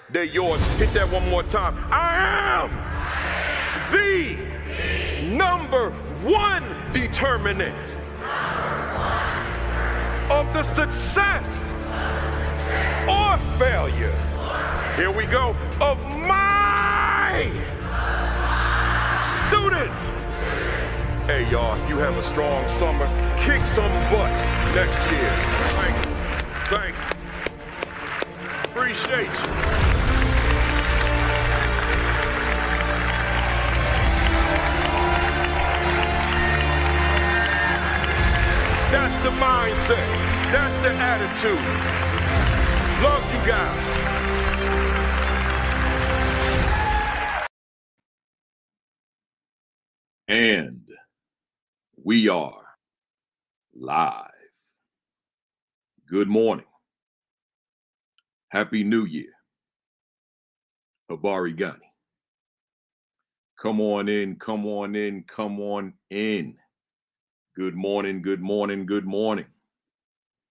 They're yours. Hit that one more time. I am the number one determinant of the success or failure. Here we go. Of my student. Hey, y'all, you have a strong summer. Kick some butt next year. Thank you. Thank you. Appreciate you. That's the mindset. That's the attitude. Love you guys. And we are live. Good morning. Happy New Year. Habari Gani. Come on in, come on in, come on in. Good morning, good morning, good morning.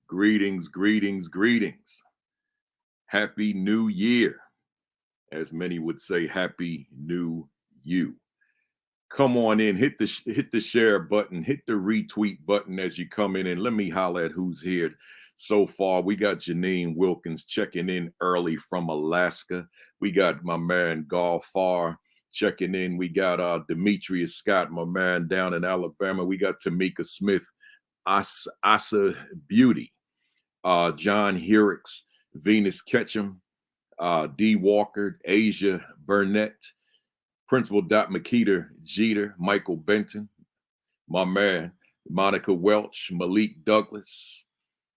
Greetings, greetings, greetings. Happy New Year. As many would say, Happy New You. Come on in, hit the share button, hit the retweet button as you come in, and let me holler at who's here so far. We got Janine Wilkins checking in early from Alaska. We got my man Golfar checking in. We got Demetrius Scott, my man down in Alabama. We got Tamika Smith, Asa Beauty, John Herricks, Venus Ketchum, D. Walker, Asia Burnett, Principal Makita Jeter, Michael Benton, my man, Monica Welch, Malik Douglas,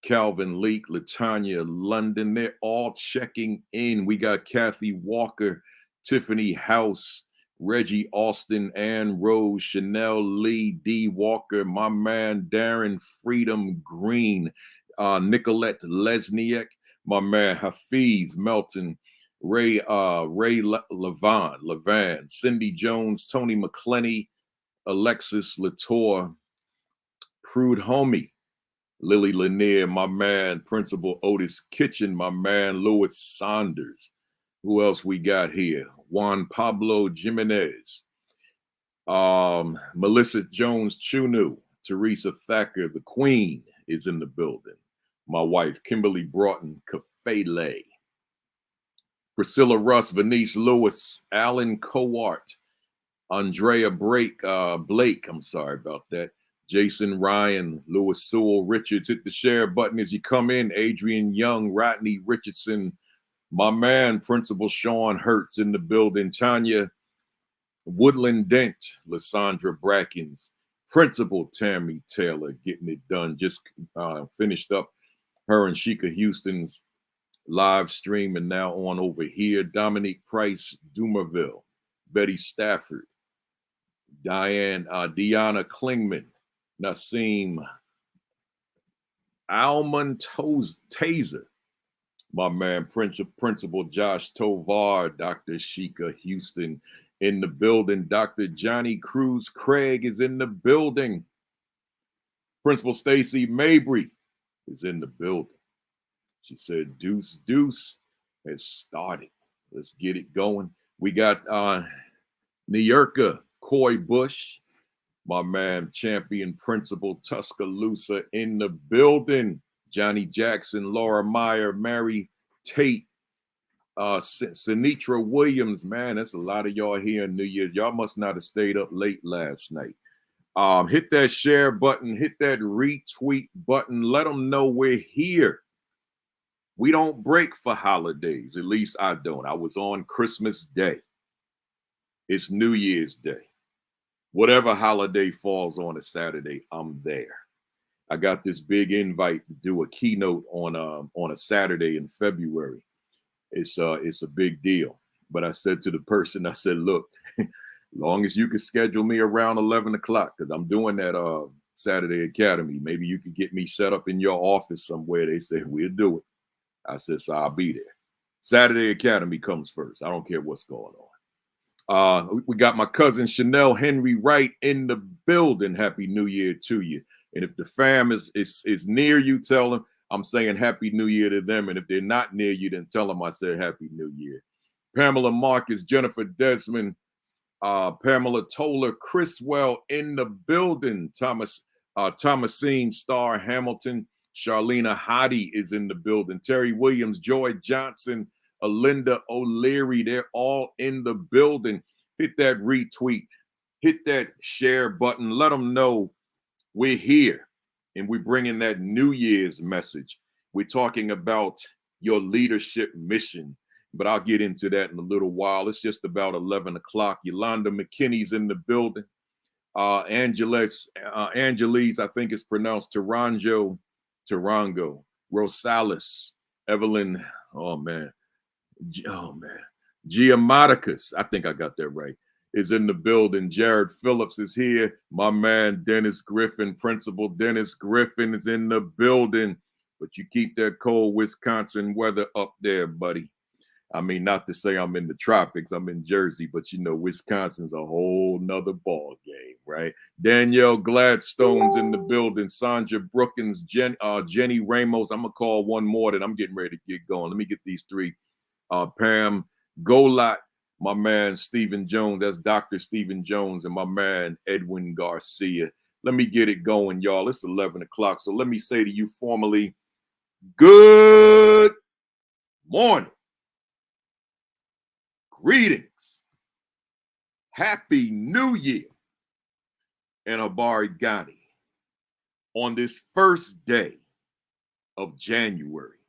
Calvin Leak, Latanya London. They're all checking in. We got Kathy Walker, Tiffany House, Reggie Austin, Ann Rose, Chanel Lee, D. Walker, my man, Darren Freedom Green, Nicolette Lesniak, my man, Hafiz Melton, Ray Levan, Cindy Jones, Tony McClenny, Alexis Latour, Prude Homie, Lily Lanier, my man, Principal Otis Kitchen, my man, Louis Saunders. Who else we got here? Juan Pablo Jimenez, Melissa Jones Chunu, Teresa Thacker, the Queen is in the building. My wife, Kimberly Broughton, Kafele. Priscilla Russ, Venice Lewis, Alan Coart, Andrea Blake, I'm sorry about that. Jason Ryan, Lewis Sewell, Richards, hit the share button as you come in. Adrian Young, Rodney Richardson, my man, Principal Sean Hertz in the building. Tanya Woodland Dent, Lysandra Brackens, Principal Tammy Taylor, getting it done. Just finished up her and Sheikah Houston's live stream and now on over here. Dominique Price, Dumerville, Betty Stafford, Deanna Klingman, Nassim Almond Taser, my man, Principal Josh Tovar, Dr. Sheikah Houston in the building. Dr. Johnny Cruz Craig is in the building. Principal Stacy Mabry is in the building. She said, Deuce has started. Let's get it going. We got Nierka Coy Bush, my man, Champion Principal Tuscaloosa in the building. Johnny Jackson, Laura Meyer, Mary Tate, Sinitra Williams. Man, that's a lot of y'all here in New Year's. Y'all must not have stayed up late last night. Hit that share button, hit that retweet button. Let them know we're here. We don't break for holidays. At least I don't. I was on Christmas Day. It's New Year's Day. Whatever holiday falls on a Saturday, I'm there. I got this big invite to do a keynote on a Saturday in February. It's a big deal. But I said to the person, I said, look, long as you can schedule me around 11 o'clock, because I'm doing that Saturday Academy. Maybe you could get me set up in your office somewhere. They said, we'll do it. I said, so I'll be there. Saturday Academy comes first. I don't care what's going on. We got my cousin Chanel Henry Wright in the building. Happy New Year to you. And if the fam is near you, tell them I'm saying Happy New Year to them. And if they're not near you, then tell them I said Happy New Year. Pamela Marcus, Jennifer Desmond, Pamela Toller, Chriswell in the building. Thomasine Starr Hamilton, Charlena Hottie is in the building. Terry Williams, Joy Johnson, Alinda O'Leary, they're all in the building. Hit that retweet, hit that share button. Let them know we're here and we're bringing that New Year's message. We're talking about your leadership mission, but I'll get into that in a little while. It's just about 11 o'clock. Yolanda McKinney's in the building. Angelise, I think it's pronounced Tarango, Rosales, Evelyn, Giamaticus, I think I got that right, is in the building. Jared Phillips is here. My man, Dennis Griffin, Principal Dennis Griffin is in the building. But you keep that cold Wisconsin weather up there, buddy. I mean, not to say I'm in the tropics, I'm in Jersey, but you know, Wisconsin's a whole nother ball game, right? Danielle Gladstone's in the building. Sandra Brookins, Jenny Ramos. I'm gonna call one more that I'm getting ready to get going. Let me get these three. Pam Golat, my man Stephen Jones, that's Dr. Stephen Jones, and my man Edwin Garcia. Let me get it going, y'all. It's 11 o'clock, so let me say to you formally, good morning. Greetings. Happy New Year and Habari Ghani on this first day of January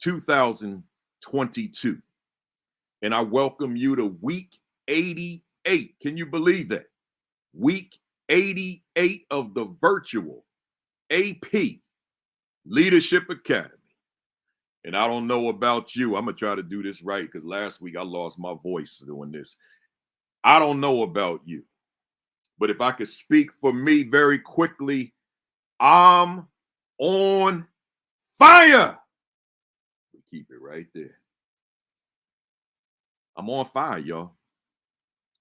2022. And I welcome you to week 88. Can you believe that? Week 88 of the virtual AP Leadership Academy. And I don't know about you. I'm going to try to do this right because last week I lost my voice doing this. I don't know about you. But if I could speak for me very quickly, I'm on fire. We keep it right there. I'm on fire, y'all.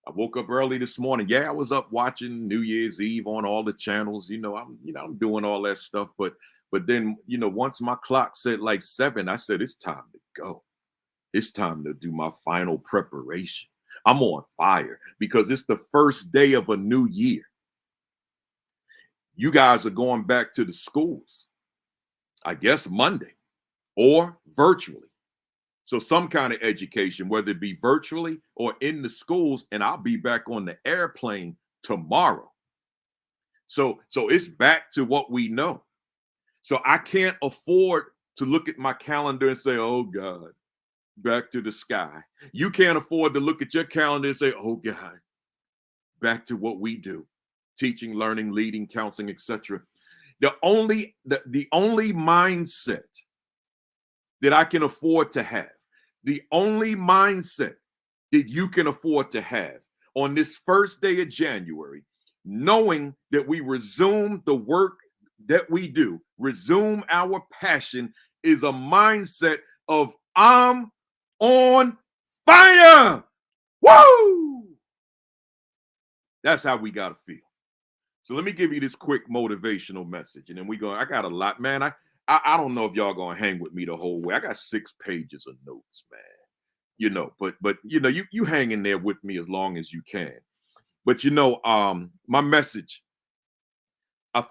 I woke up early this morning. Yeah, I was up watching New Year's Eve on all the channels. I'm doing all that stuff, but then, once my clock said like 7, I said, it's time to go. It's time to do my final preparation. I'm on fire because it's the first day of a new year. You guys are going back to the schools, I guess Monday or virtually. So some kind of education, whether it be virtually or in the schools, and I'll be back on the airplane tomorrow. So it's back to what we know. So I can't afford to look at my calendar and say, oh, God, back to the sky. You can't afford to look at your calendar and say, oh, God, back to what we do. Teaching, learning, leading, counseling, etc. The only mindset that I can afford to have, the only mindset that you can afford to have on this first day of January, knowing that we resume the work that we do, resume our passion, is a mindset of I'm on fire. Woo! That's how we gotta feel. So let me give you this quick motivational message, and then I got a lot, man. I don't know if y'all gonna hang with me the whole way. I got 6 pages of notes, man. But you hang in there with me as long as you can. But my message, I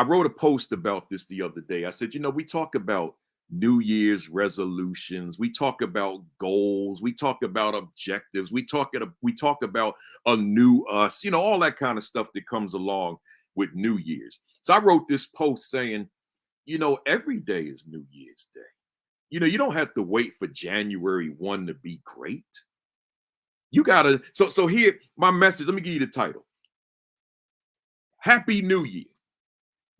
wrote a post about this the other day. I said, we talk about New Year's resolutions, we talk about goals, we talk about objectives, we talk about a new us, all that kind of stuff that comes along with New Year's. So I wrote this post saying, every day is New Year's Day. You don't have to wait for January 1 to be great. You gotta, so here, my message, let me give you the title. Happy New Year.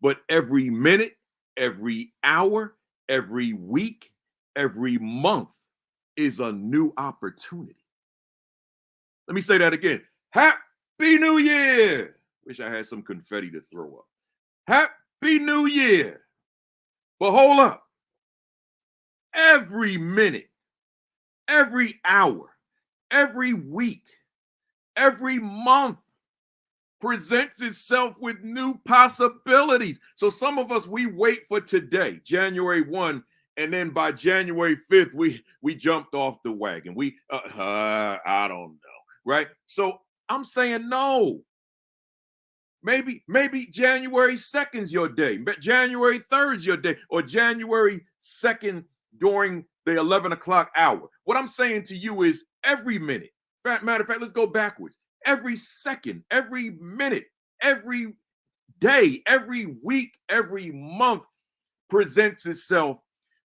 But every minute, every hour, every week, every month is a new opportunity. Let me say that again. Happy New Year. Wish I had some confetti to throw up. Happy New Year. But hold up. Every minute, every hour, every week, every month presents itself with new possibilities. So some of us, we wait for today, January 1, And then by January 5th, we jumped off the wagon. I don't know, right? So I'm saying no. Maybe January 2nd's your day, but January 3rd's your day, or January 2nd during the 11 o'clock hour. What I'm saying to you is every minute. Matter of fact, let's go backwards. Every second, every minute, every day, every week, every month presents itself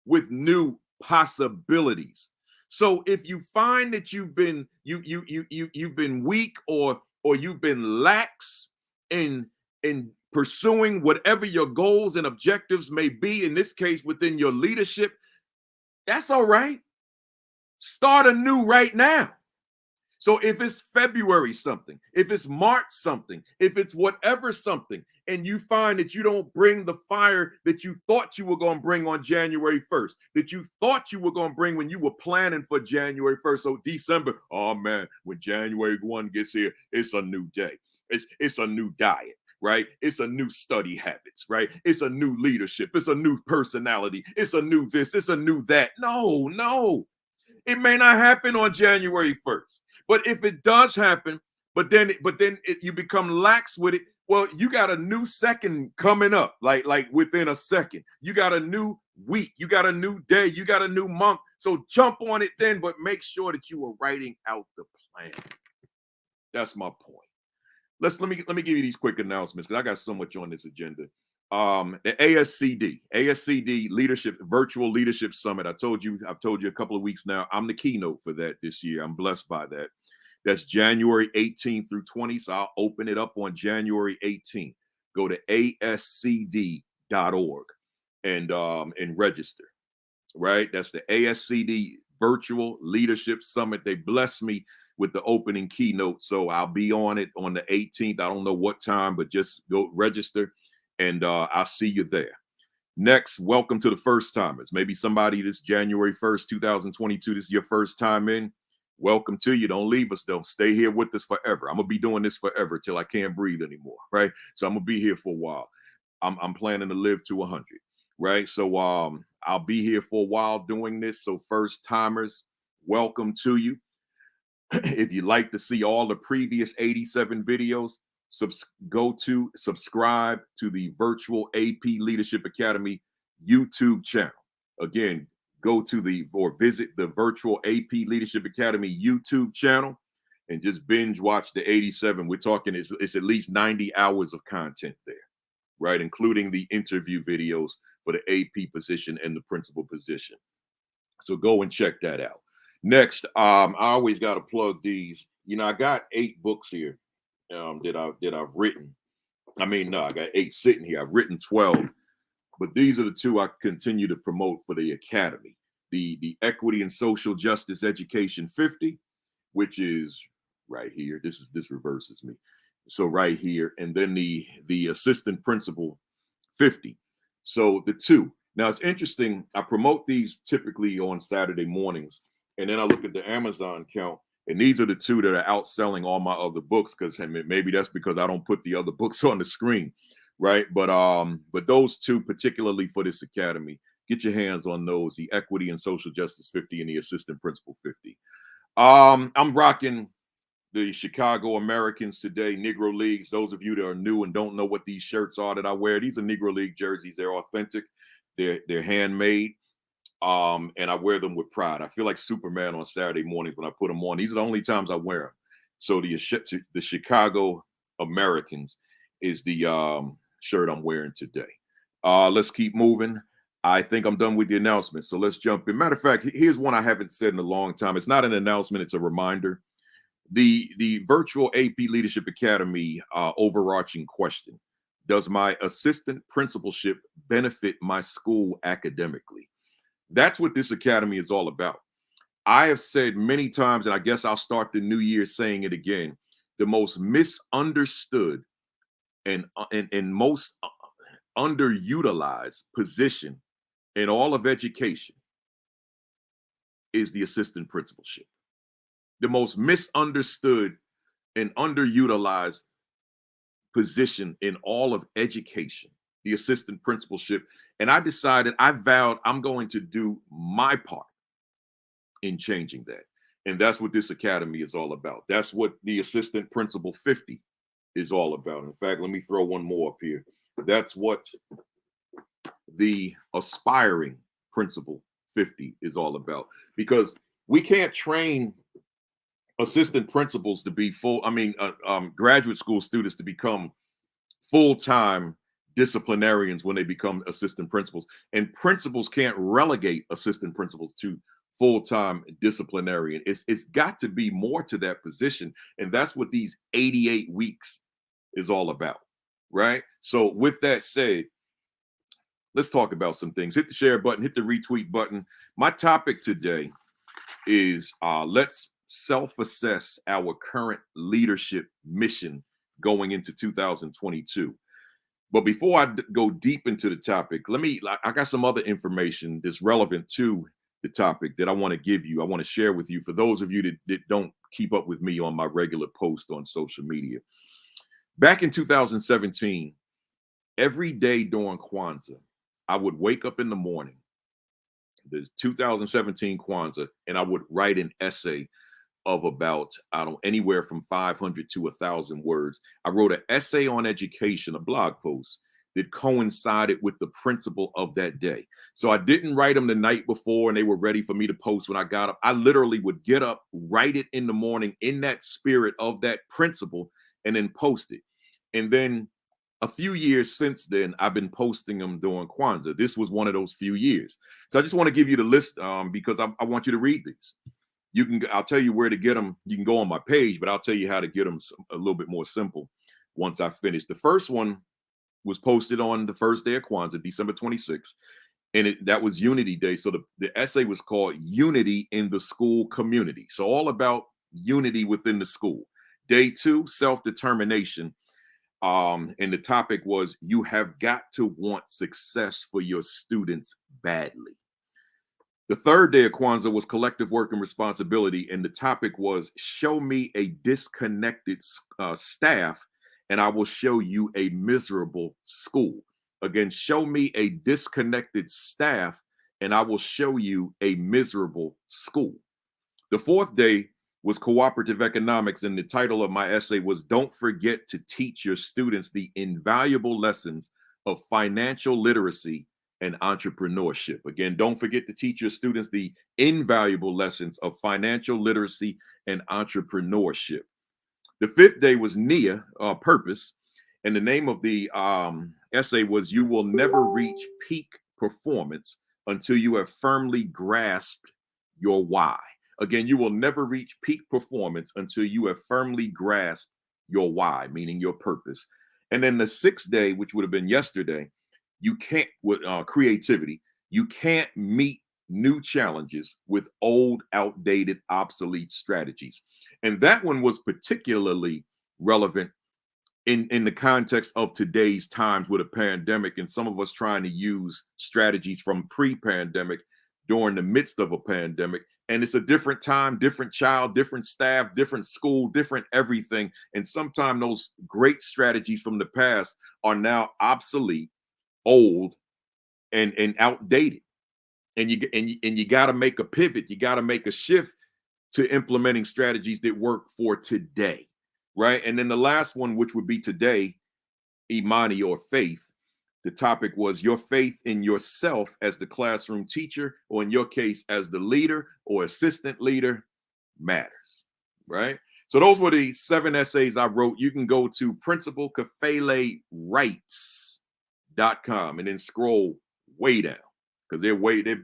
with new possibilities. So if you find that you've been weak or you've been lax in pursuing whatever your goals and objectives may be, in this case within your leadership, that's all right. Start anew right now. So if it's February something, if it's March something, if it's whatever something, and you find that you don't bring the fire that you thought you were going to bring on January 1st, that you thought you were going to bring when you were planning for January 1st. So December, oh man, when January 1 gets here, it's a new day. It's a new diet, right? It's a new study habits, right? It's a new leadership. It's a new personality. It's a new this, it's a new that. No. It may not happen on January 1st. But if it does happen, but then you become lax with it, well, you got a new second coming up, like within a second. You got a new week, you got a new day, you got a new month. So jump on it then, but make sure that you are writing out the plan. That's my point. Let me give you these quick announcements because I got so much on this agenda. The ASCD Leadership Virtual Leadership Summit. I've told you a couple of weeks now. I'm the keynote for that this year. I'm blessed by that. That's January 18th through 20. So I'll open it up on January 18th. Go to ascd.org and register. Right? That's the ASCD Virtual Leadership Summit. They blessed me with the opening keynote. So I'll be on it on the 18th. I don't know what time, but just go register and I'll see you there. Next, welcome to the first timers. Maybe somebody this January 1st, 2022, this is your first time in. Welcome to you. Don't leave us though. Stay here with us forever. I'm gonna be doing this forever till I can't breathe anymore, right? So I'm gonna be here for a while. I'm planning to live to 100, right? So I'll be here for a while doing this. So first timers, welcome to you. If you'd like to see all the previous 87 videos, subscribe to the Virtual AP Leadership Academy YouTube channel. Again, visit the Virtual AP Leadership Academy YouTube channel and just binge watch the 87. We're talking it's at least 90 hours of content there, right? Including the interview videos for the AP position and the principal position. So go and check that out. Next, I always got to plug these. I got 8 books here that I've written. I got 8 sitting here. I've written 12, but these are the 2 I continue to promote for the Academy. The Equity and Social Justice Education 50, which is right here. This reverses me. So right here, and then the Assistant Principal 50. So the 2. Now it's interesting. I promote these typically on Saturday mornings. And then I look at the Amazon count, and these are the 2 that are outselling all my other books, because maybe that's because I don't put the other books on the screen, right? But those 2, particularly for this academy, get your hands on those: the Equity and Social Justice 50 and the Assistant Principal 50. I'm rocking the Chicago Americans today, Negro Leagues. Those of you that are new and don't know what these shirts are that I wear, these are Negro League jerseys. They're authentic. They're handmade. And I wear them with pride. I feel like Superman on Saturday mornings when I put them on. These are the only times I wear them. So the Chicago Americans is the shirt I'm wearing today. Let's keep moving. I think I'm done with the announcements. So let's jump in. Matter of fact, here's one I haven't said in a long time. It's not an announcement. It's a reminder. The Virtual AP Leadership Academy overarching question: does my assistant principalship benefit my school academically? That's what this academy is all about. I have said many times, and I guess I'll start the new year saying it again: the most misunderstood and most underutilized position in all of education is the assistant principalship. The most misunderstood and underutilized position in all of education, the assistant principalship. And I vowed I'm going to do my part in changing that. And that's what this academy is all about. That's what the Assistant Principal 50 is all about. In fact, let me throw one more up here. That's what the Aspiring Principal 50 is all about. Because we can't train assistant principals to be graduate school students to become full-time disciplinarians when they become assistant principals. And principals can't relegate assistant principals to full-time disciplinarian. It's got to be more to that position. And that's what these 88 weeks is all about, right? So with that said, let's talk about some things. Hit the share button, hit the retweet button. My topic today is let's self-assess our current leadership mission going into 2022. But before I go deep into the topic, I got some other information that's relevant to the topic that I want to give you. I want to share with you for those of you that don't keep up with me on my regular post on social media. Back in 2017, every day during Kwanzaa, I would wake up in the morning, the 2017 Kwanzaa, and I would write an essay of about, anywhere from 500 to 1,000 words. I wrote an essay on education, a blog post that coincided with the principle of that day. So I didn't write them the night before and they were ready for me to post when I got up. I literally would get up, write it in the morning in that spirit of that principle, and then post it. And then a few years since then, I've been posting them during Kwanzaa. This was one of those few years. So I just want to give you the list because I want you to read these. I'll tell you where to get them. You can go on my page, but I'll tell you how to get them a little bit more simple once I finish. The first one was posted on the first day of Kwanzaa, December 26th, and that was Unity Day. So the essay was called Unity in the School Community. So all about unity within the school. Day 2, self-determination. And the topic was, you have got to want success for your students badly. The third day of Kwanzaa was collective work and responsibility, and the topic was, show me a disconnected staff, and I will show you a miserable school. Again, show me a disconnected staff, and I will show you a miserable school. The fourth day was cooperative economics, and the title of my essay was, don't forget to teach your students the invaluable lessons of financial literacy and entrepreneurship. Again, don't forget to teach your students the invaluable lessons of financial literacy and entrepreneurship. The fifth day was Nia, purpose. And the name of the essay was, you will never reach peak performance until you have firmly grasped your why. Again, you will never reach peak performance until you have firmly grasped your why, meaning your purpose. And then the sixth day, which would have been yesterday, you can't, with creativity, you can't meet new challenges with old, outdated, obsolete strategies. And that one was particularly relevant in the context of today's times with a pandemic, and some of us trying to use strategies from pre-pandemic during the midst of a pandemic. And it's a different time, different child, different staff, different school, different everything. And sometimes those great strategies from the past are now obsolete, old, and outdated. And you got to make a pivot. You got to make a shift to implementing strategies that work for today, right? And then the last one, which would be today, Imani, or faith. The topic was your faith in yourself as the classroom teacher, or in your case, as the leader or assistant leader, matters, right? So those were the 7 essays I wrote. You can go to principalkafele.com and then scroll way down, because they're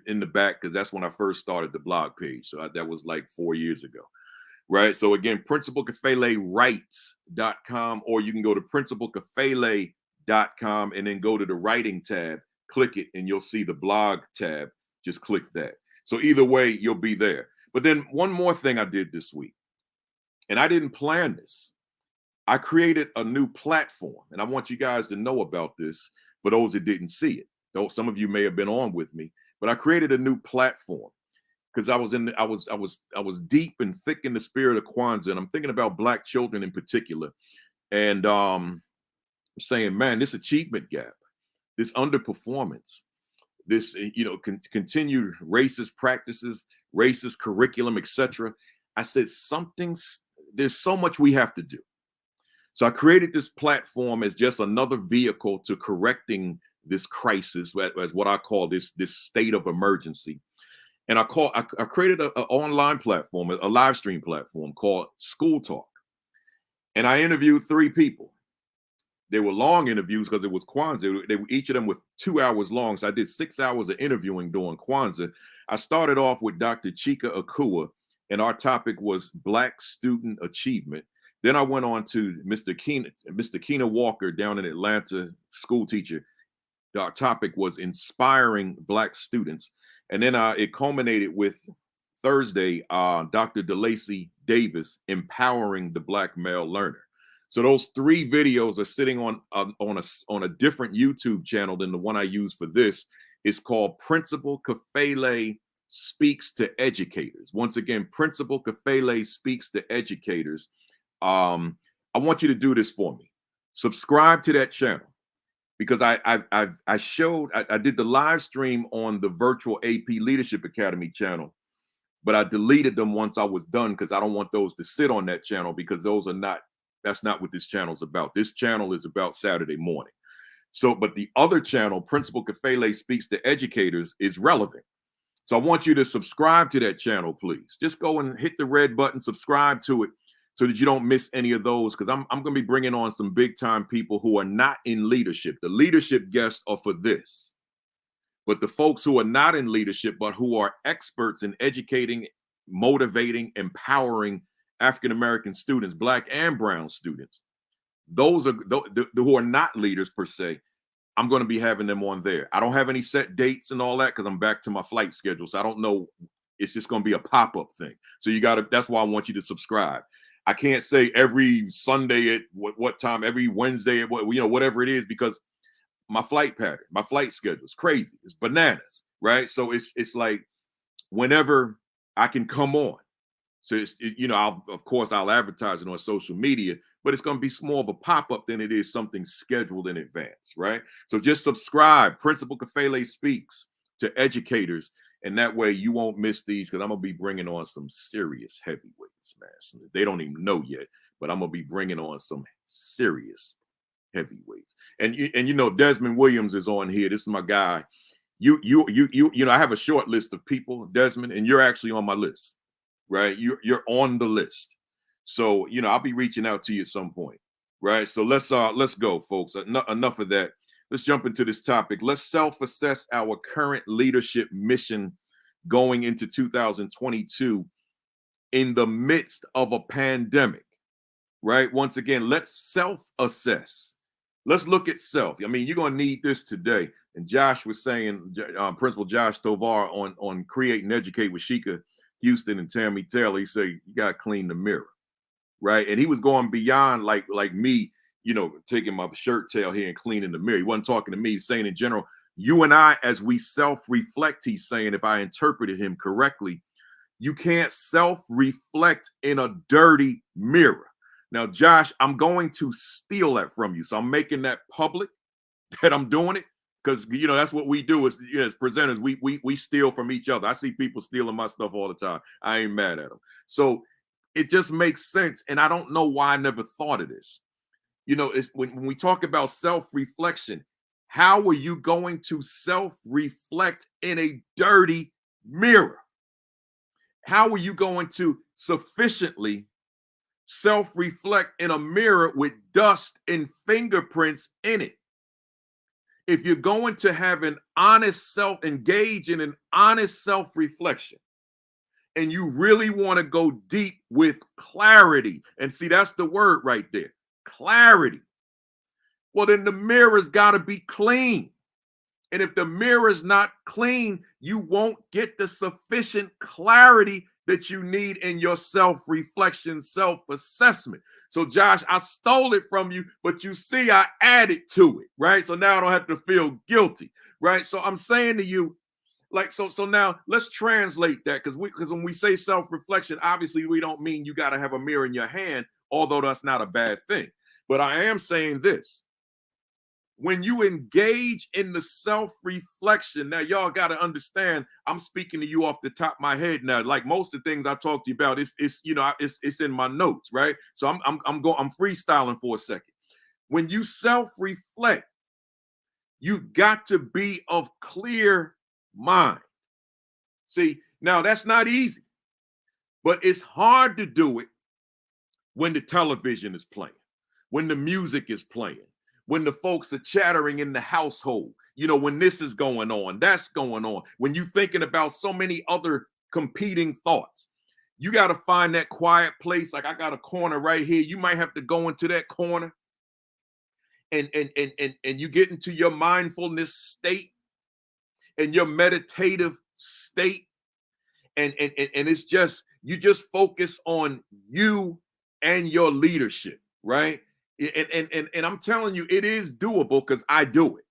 in the back, because that's when I first started the blog page. So that was like 4 years ago, right? So again, principalkafele.com, or you can go to principalkafele.com and then go to the writing tab, click it, and you'll see the blog tab. Just click that. So either way, you'll be there. But then one more thing I did this week, and I didn't plan this. I created a new platform, and I want you guys to know about this for those that didn't see it. Though some of you may have been on with me, but I created a new platform because I was deep and thick in the spirit of Kwanzaa, and I'm thinking about Black children in particular, and saying, man, this achievement gap, this underperformance, this, continued racist practices, racist curriculum, etc. I said there's so much we have to do. So I created this platform as just another vehicle to correcting this crisis, as what I call this state of emergency. And I created an online platform, a live stream platform called School Talk. And I interviewed 3 people. They were long interviews because it was Kwanzaa. Each of them was 2 hours long. So I did 6 hours of interviewing during Kwanzaa. I started off with Dr. Chika Akua, and our topic was Black student achievement. Then I went on to Mr. Keena Walker down in Atlanta, school teacher. Our topic was inspiring Black students. And then it culminated with Thursday, Dr. DeLacy Davis, empowering the Black male learner. So those 3 videos are sitting on a different YouTube channel than the one I use for this. It's called Principal Kafele Speaks to Educators. Once again, Principal Kafele Speaks to Educators. I want you to do this for me. Subscribe to that channel, because I did the live stream on the virtual AP Leadership Academy channel, but I deleted them once I was done because I don't want those to sit on that channel, because that's not what this channel is about. This channel is about Saturday morning. So, but the other channel, Principal Kafele Speaks to Educators, is relevant. So I want you to subscribe to that channel, please. Just go and hit the red button, subscribe to it, so that you don't miss any of those, because I'm going to be bringing on some big time people who are not in leadership. The leadership guests are for this. But the folks who are not in leadership, but who are experts in educating, motivating, empowering African-American students, Black and brown students, those are who are not leaders per se, I'm going to be having them on there. I don't have any set dates and all that because I'm back to my flight schedule. So I don't know. It's just going to be a pop-up thing. So that's why I want you to subscribe. I can't say every Sunday at what time, every Wednesday at whatever it is, because my flight pattern, my flight schedule is crazy. It's bananas, right? So it's like whenever I can come on. So I'll advertise it on social media, but it's going to be more of a pop-up than it is something scheduled in advance, right? So just subscribe. Principal Kafele Speaks to Educators, and that way you won't miss these, because I'm going to be bringing on some serious heavyweights, man. They don't even know yet, but I'm going to be bringing on some serious heavyweights. And Desmond Williams is on here. This is my guy. I have a short list of people, Desmond, and you're actually on my list. Right, you're on the list, so I'll be reaching out to you at some point, right? So let's go, folks. Enough of that. Let's jump into this topic. Let's self-assess our current leadership mission going into 2022 in the midst of a pandemic, right? Once again, let's self-assess. Let's look at self. I mean, you're gonna need this today. And Josh was saying, Principal Josh Tovar on Create and Educate with Sheikah Houston and Tammy Taylor, he said, you got to clean the mirror, right? And he was going beyond like me, taking my shirt tail here and cleaning the mirror. He wasn't talking to me. He's saying in general, you and I, as we self-reflect, he's saying, if I interpreted him correctly, you can't self-reflect in a dirty mirror. Now, Josh, I'm going to steal that from you. So I'm making that public that I'm doing it. Because that's what we do as presenters. We steal from each other. I see people stealing my stuff all the time. I ain't mad at them. So it just makes sense. And I don't know why I never thought of this. It's when we talk about self-reflection, how are you going to self-reflect in a dirty mirror? How are you going to sufficiently self-reflect in a mirror with dust and fingerprints in it? If you're going to have engage in an honest self-reflection, and you really want to go deep with clarity, and see, that's the word right there, clarity. Well, then the mirror's got to be clean. And if the mirror is not clean, you won't get the sufficient clarity that you need in your self-reflection, self-assessment. So, Josh, I stole it from you, but you see, I added to it, right? So now I don't have to feel guilty, right? So I'm saying to you, so now let's translate that, because when we say self-reflection, obviously we don't mean you got to have a mirror in your hand, although that's not a bad thing. But I am saying this: when you engage in the self-reflection, now y'all got to understand, I'm speaking to you off the top of my head now. Like most of the things I talk to you about, it's in my notes, right? So I'm freestyling for a second. When you self-reflect, you've got to be of clear mind. See, now that's not easy, but it's hard to do it when the television is playing, when the music is playing, when the folks are chattering in the household, when this is going on, that's going on, when you're thinking about so many other competing thoughts. You got to find that quiet place. Like I got a corner right here. You might have to go into that corner and you get into your mindfulness state and your meditative state. And it's just, you just focus on you and your leadership, right? And I'm telling you, it is doable because I do it.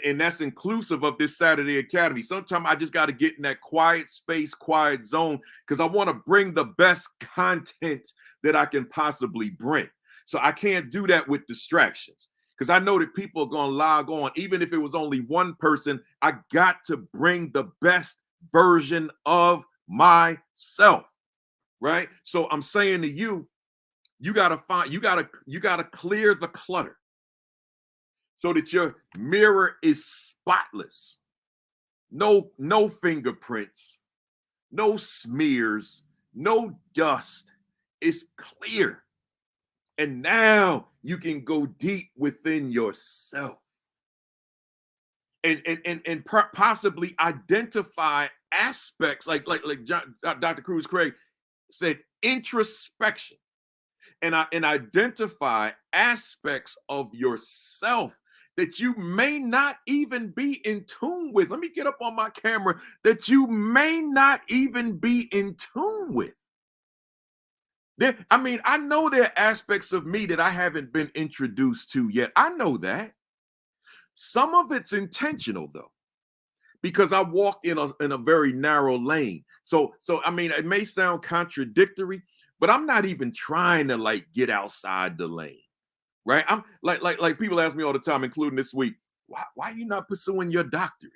And that's inclusive of this Saturday Academy. Sometimes I just got to get in that quiet space, quiet zone, because I want to bring the best content that I can possibly bring. So I can't do that with distractions, because I know that people are going to log on. Even if it was only one person, I got to bring the best version of myself, right? So I'm saying to you, you got to clear the clutter so that your mirror is spotless. No fingerprints, no smears, no dust. It's clear. And now you can go deep within yourself and possibly identify aspects like Dr. Cruz Craig said, introspection, and identify aspects of yourself that you may not even be in tune with. Let me get up on my camera, that you may not even be in tune with. I know there are aspects of me that I haven't been introduced to yet. I know that. Some of it's intentional though, because I walk in a very narrow lane. So it may sound contradictory, but I'm not even trying to get outside the lane, right? I'm like people ask me all the time, including this week, why are you not pursuing your doctorate?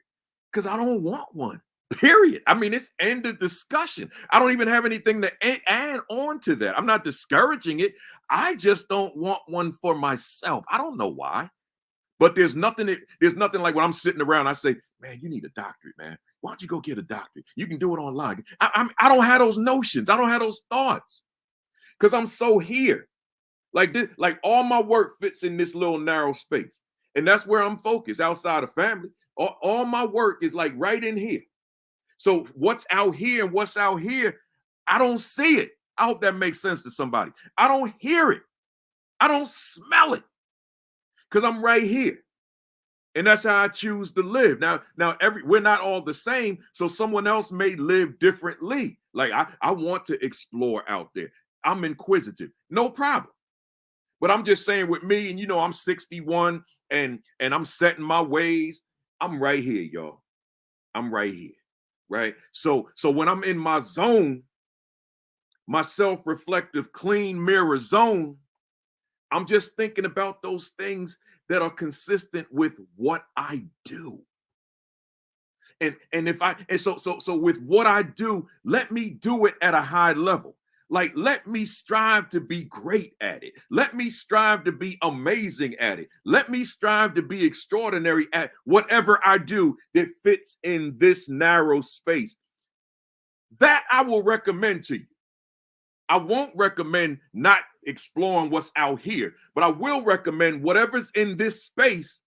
Because I don't want one. Period. It's end of discussion. I don't even have anything to add on to that. I'm not discouraging it. I just don't want one for myself. I don't know why. But there's nothing like when I'm sitting around, I say, man, you need a doctorate, man. Why don't you go get a doctorate? You can do it online. I don't have those notions. I don't have those thoughts because I'm so here. Like this, like all my work fits in this little narrow space. And that's where I'm focused outside of family. All my work is like right in here. So what's out here and what's out here, I don't see it. I hope that makes sense to somebody. I don't hear it. I don't smell it because I'm right here. And that's how I choose to live. Now, we're not all the same. So someone else may live differently. Like I want to explore out there. I'm inquisitive. No problem. But I'm just saying with me, and I'm 61 and I'm setting my ways. I'm right here, y'all. I'm right here. Right. So when I'm in my zone, my self-reflective, clean mirror zone, I'm just thinking about those things that are consistent with what I do. So with what I do, let me do it at a high level. Like, let me strive to be great at it. Let me strive to be amazing at it. Let me strive to be extraordinary at whatever I do that fits in this narrow space. That I will recommend to you. I won't recommend not exploring what's out here, but I will recommend whatever's in this space.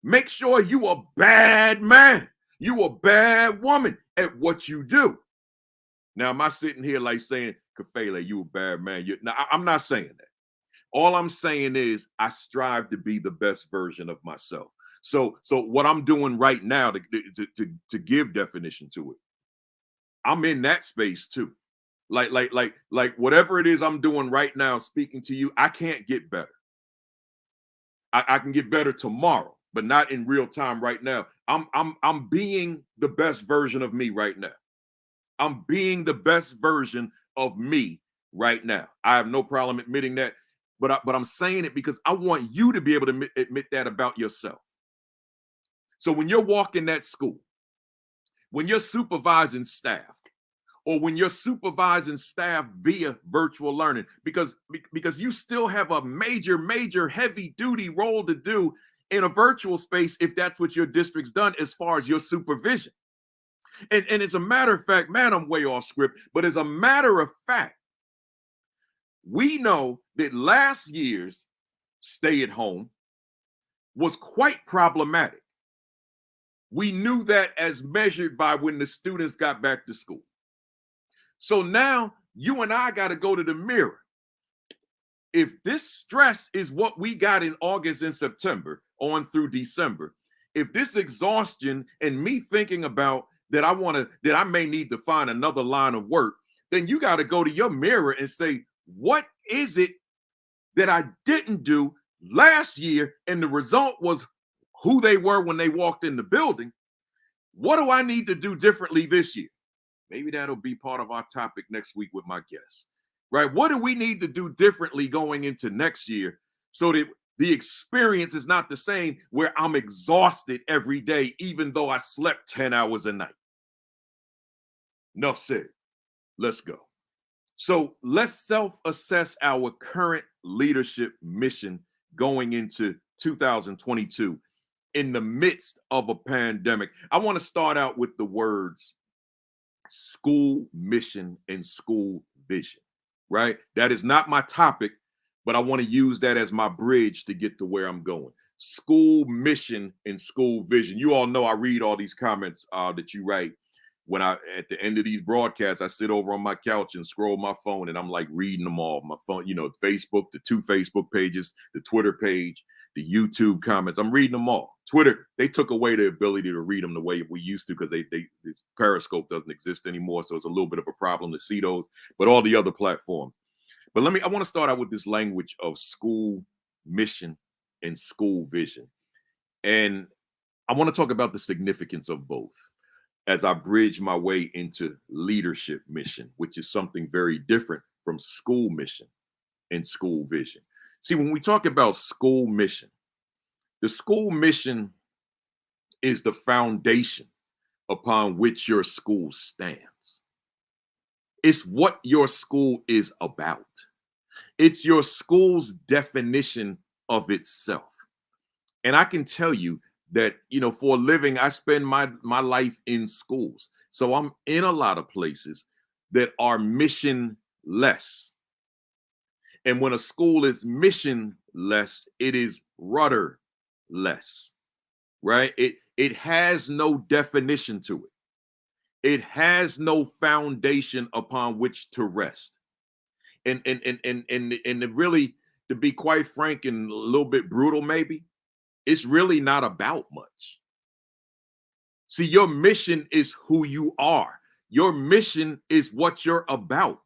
Make sure you a bad man. You a bad woman at what you do. Now, am I sitting here like saying, Kafele, you a bad man? Now, I'm not saying that. All I'm saying is I strive to be the best version of myself. So what I'm doing right now to give definition to it, I'm in that space too. Like whatever it is I'm doing right now, speaking to you, I can't get better. I can get better tomorrow, but not in real time right now. I'm being the best version of me right now. I'm being the best version of me right now. I have no problem admitting that. but I'm saying it because I want you to be able to admit that about yourself. So when you're walking that school, when you're supervising staff, or when you're supervising staff via virtual learning, because you still have a major heavy duty role to do in a virtual space if that's what your district's done as far as your supervision. And as a matter of fact, man, I'm way off script, but as a matter of fact, we know that last year's stay at home was quite problematic. We knew that as measured by when the students got back to school. So now you and I got to go to the mirror. If this stress is what we got in August and September on through December, if this exhaustion and me thinking about that I may need to find another line of work, then you got to go to your mirror and say, what is it that I didn't do last year? And the result was who they were when they walked in the building. What do I need to do differently this year? Maybe that'll be part of our topic next week with my guests, right? What do we need to do differently going into next year so that the experience is not the same where I'm exhausted every day, even though I slept 10 hours a night? Enough said. Let's go. So let's self-assess our current leadership mission going into 2022 in the midst of a pandemic. I want to start out with the words school mission and school vision, right? That is not my topic, but I want to use that as my bridge to get to where I'm going. School mission and school vision. You all know I read all these comments that you write. When at the end of these broadcasts, I sit over on my couch and scroll my phone and I'm like reading them all. My phone, Facebook, the 2 Facebook pages, the Twitter page, the YouTube comments. I'm reading them all. Twitter, they took away the ability to read them the way we used to because this Periscope doesn't exist anymore. So it's a little bit of a problem to see those, but all the other platforms. But I want to start out with this language of school mission and school vision. And I want to talk about the significance of both as I bridge my way into leadership mission, which is something very different from school mission and school vision. See, when we talk about school mission, the school mission is the foundation upon which your school stands. It's what your school is about. It's your school's definition of itself. And I can tell you that, for a living, I spend my life in schools. So I'm in a lot of places that are missionless. And when a school is missionless, it is rudderless, right? It has no definition to it. It has no foundation upon which to rest. And really, to be quite frank and a little bit brutal, maybe, it's really not about much. See, your mission is who you are. Your mission is what you're about.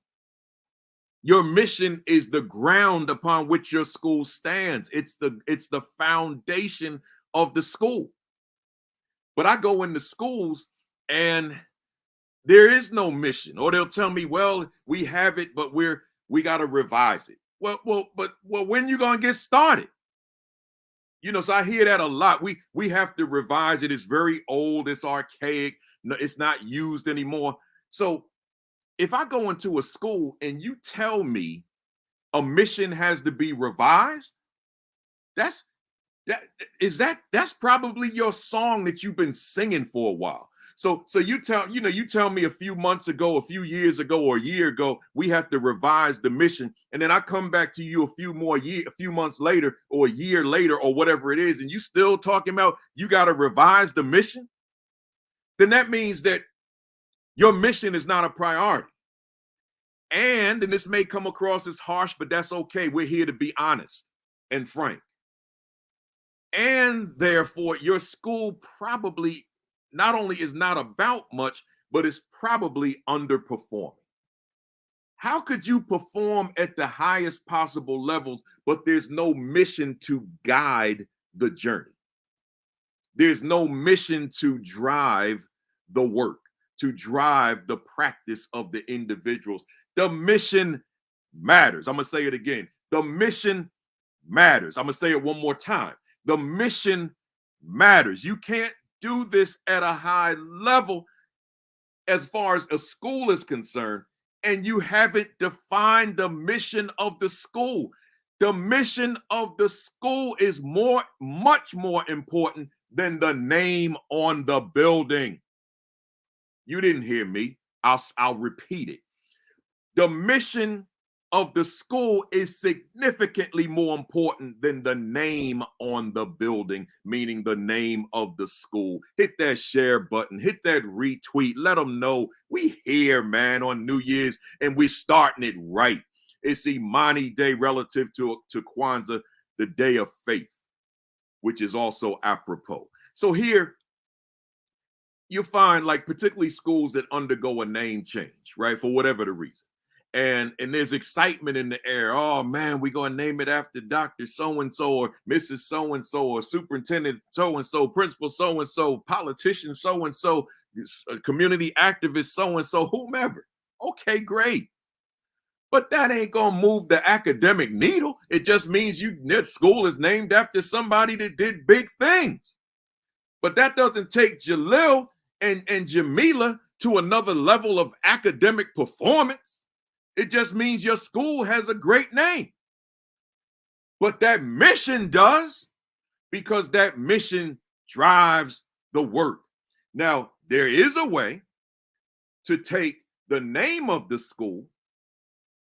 Your mission is the ground upon which your school stands. It's the foundation of the school. But I go into schools and there is no mission, or they'll tell me, well, we have it, but we got to revise it. Well, when you going to get started? So I hear that a lot. We have to revise it. It's very old. It's archaic. No, it's not used anymore. So if I go into a school and you tell me a mission has to be revised, that's probably your song that you've been singing for a while. So you tell me a few months ago, a few years ago, or a year ago, we have to revise the mission. And then I come back to you a few months later, or a year later, or whatever it is, and you still talking about you got to revise the mission. Then that means that your mission is not a priority. And this may come across as harsh, but that's okay. We're here to be honest and frank. And therefore, your school probably not only is not about much, but is probably underperforming. How could you perform at the highest possible levels, but there's no mission to guide the journey? There's no mission to drive the work, to drive the practice of the individuals. The mission matters. I'm going to say it again. The mission matters. I'm going to say it one more time. The mission matters. You can't do this at a high level as far as a school is concerned, and you haven't defined the mission of the school. The mission of the school is much more important than the name on the building. You didn't hear me. I'll repeat it. The mission of the school is significantly more important than the name on the building, meaning the name of the school. Hit that share button, hit that retweet, let them know we here, man, on New Year's, and we're starting it right. It's Imani Day relative to Kwanzaa, the day of faith, which is also apropos. So here, you find, like, particularly schools that undergo a name change, right, for whatever the reason. And there's excitement in the air. Oh man, we're gonna name it after Dr. So-and-so or Mrs. So-and-so or Superintendent so-and-so, Principal so-and-so, politician so-and-so, community activist so-and-so, whomever. Okay, great. But that ain't gonna move the academic needle. It just means that school is named after somebody that did big things. But that doesn't take Jalil and Jamila to another level of academic performance. It just means your school has a great name. But that mission does, because that mission drives the work. Now, there is a way to take the name of the school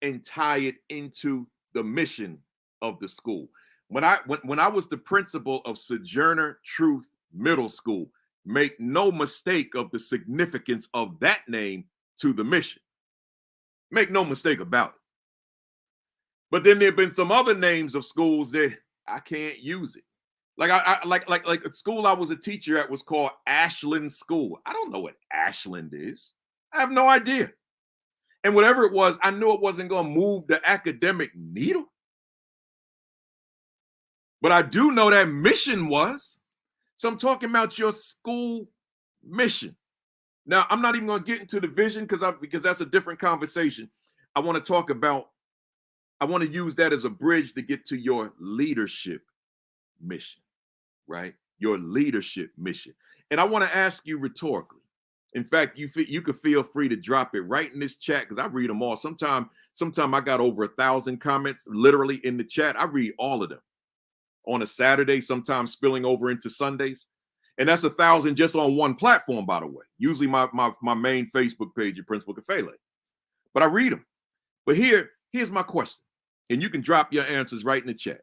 and tie it into the mission of the school. When I was the principal of Sojourner Truth Middle School, make no mistake of the significance of that name to the mission. Make no mistake about it. But then there have been some other names of schools that I can't use it. Like like a school I was a teacher at was called Ashland School. I don't know what Ashland is. I have no idea. And whatever it was, I knew it wasn't going to move the academic needle. But I do know that mission was. So I'm talking about your school mission. Now, I'm not even going to get into the vision because that's a different conversation. I want to use that as a bridge to get to your leadership mission, right? Your leadership mission. And I want to ask you rhetorically. In fact, you could feel free to drop it right in this chat because I read them all. Sometime I got over 1,000 comments literally in the chat. I read all of them on a Saturday, sometimes spilling over into Sundays. And that's 1,000 just on one platform, by the way. Usually my main Facebook page at Principal Kafele. But I read them. But here's my question. And you can drop your answers right in the chat.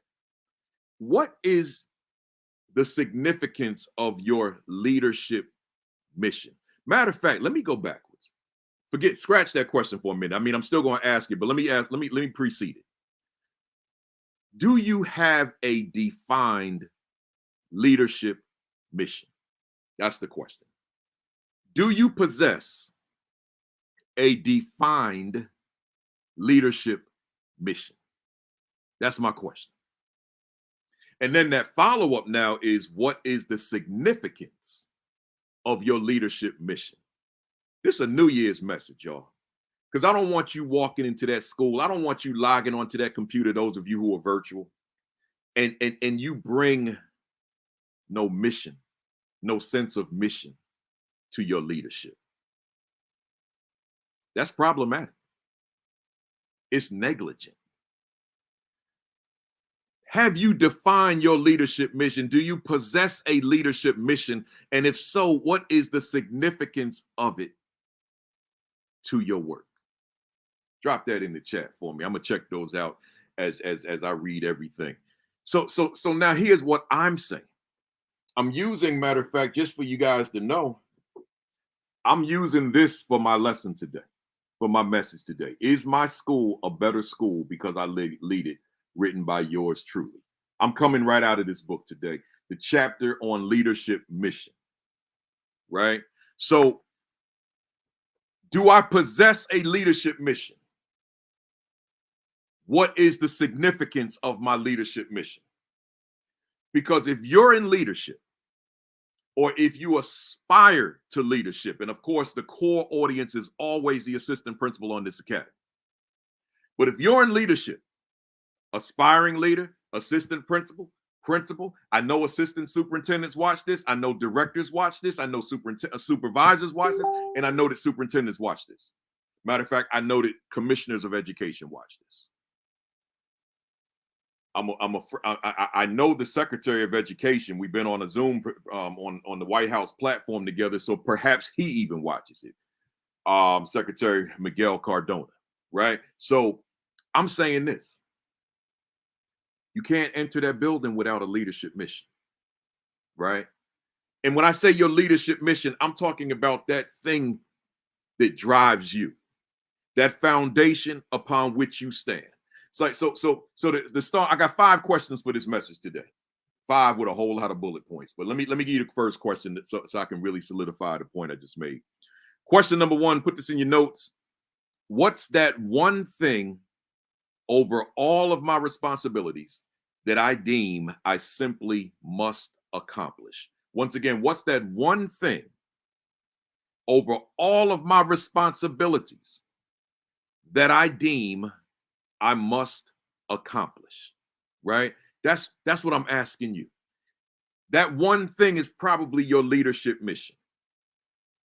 What is the significance of your leadership mission? Matter of fact, let me go backwards. Scratch that question for a minute. I mean, I'm still going to ask you, but let me precede it. Do you have a defined leadership mission? That's the question. Do you possess a defined leadership mission? That's my question. And then that follow-up now is, what is the significance of your leadership mission? This is a New Year's message, y'all. Because I don't want you walking into that school. I don't want you logging onto that computer, those of you who are virtual, and you bring no mission, no sense of mission to your leadership. That's problematic. It's negligent. Have you defined your leadership mission? Do you possess a leadership mission? And if so, what is the significance of it to your work? Drop that in the chat for me. I'm gonna check those out as I read everything. So now here's what I'm saying. I'm using, matter of fact, just for you guys to know, I'm using this for my lesson today, for my message today. Is my school a better school because I lead it? Written by yours truly. I'm coming right out of this book today, the chapter on leadership mission, right? So, do I possess a leadership mission? What is the significance of my leadership mission? Because if you're in leadership, or if you aspire to leadership, and of course, the core audience is always the assistant principal on this academy. But if you're in leadership, aspiring leader, assistant principal, principal. I know assistant superintendents watch this. I know directors watch this. I know supervisors watch this. And I know that superintendents watch this. Matter of fact, I know that commissioners of education watch this. I know the Secretary of Education. We've been on a Zoom on the White House platform together, so perhaps he even watches it. Secretary Miguel Cardona, right? So I'm saying this. You can't enter that building without a leadership mission, right? And when I say your leadership mission, I'm talking about that thing that drives you, that foundation upon which you stand. It's like, so the start, I got 5 questions for this message today. 5 with a whole lot of bullet points. But let me give you the first question so I can really solidify the point I just made. Question number 1, put this in your notes. What's that one thing over all of my responsibilities that I deem I simply must accomplish? Once again, what's that one thing over all of my responsibilities that I deem I must accomplish, right? That's what I'm asking you. That one thing is probably your leadership mission.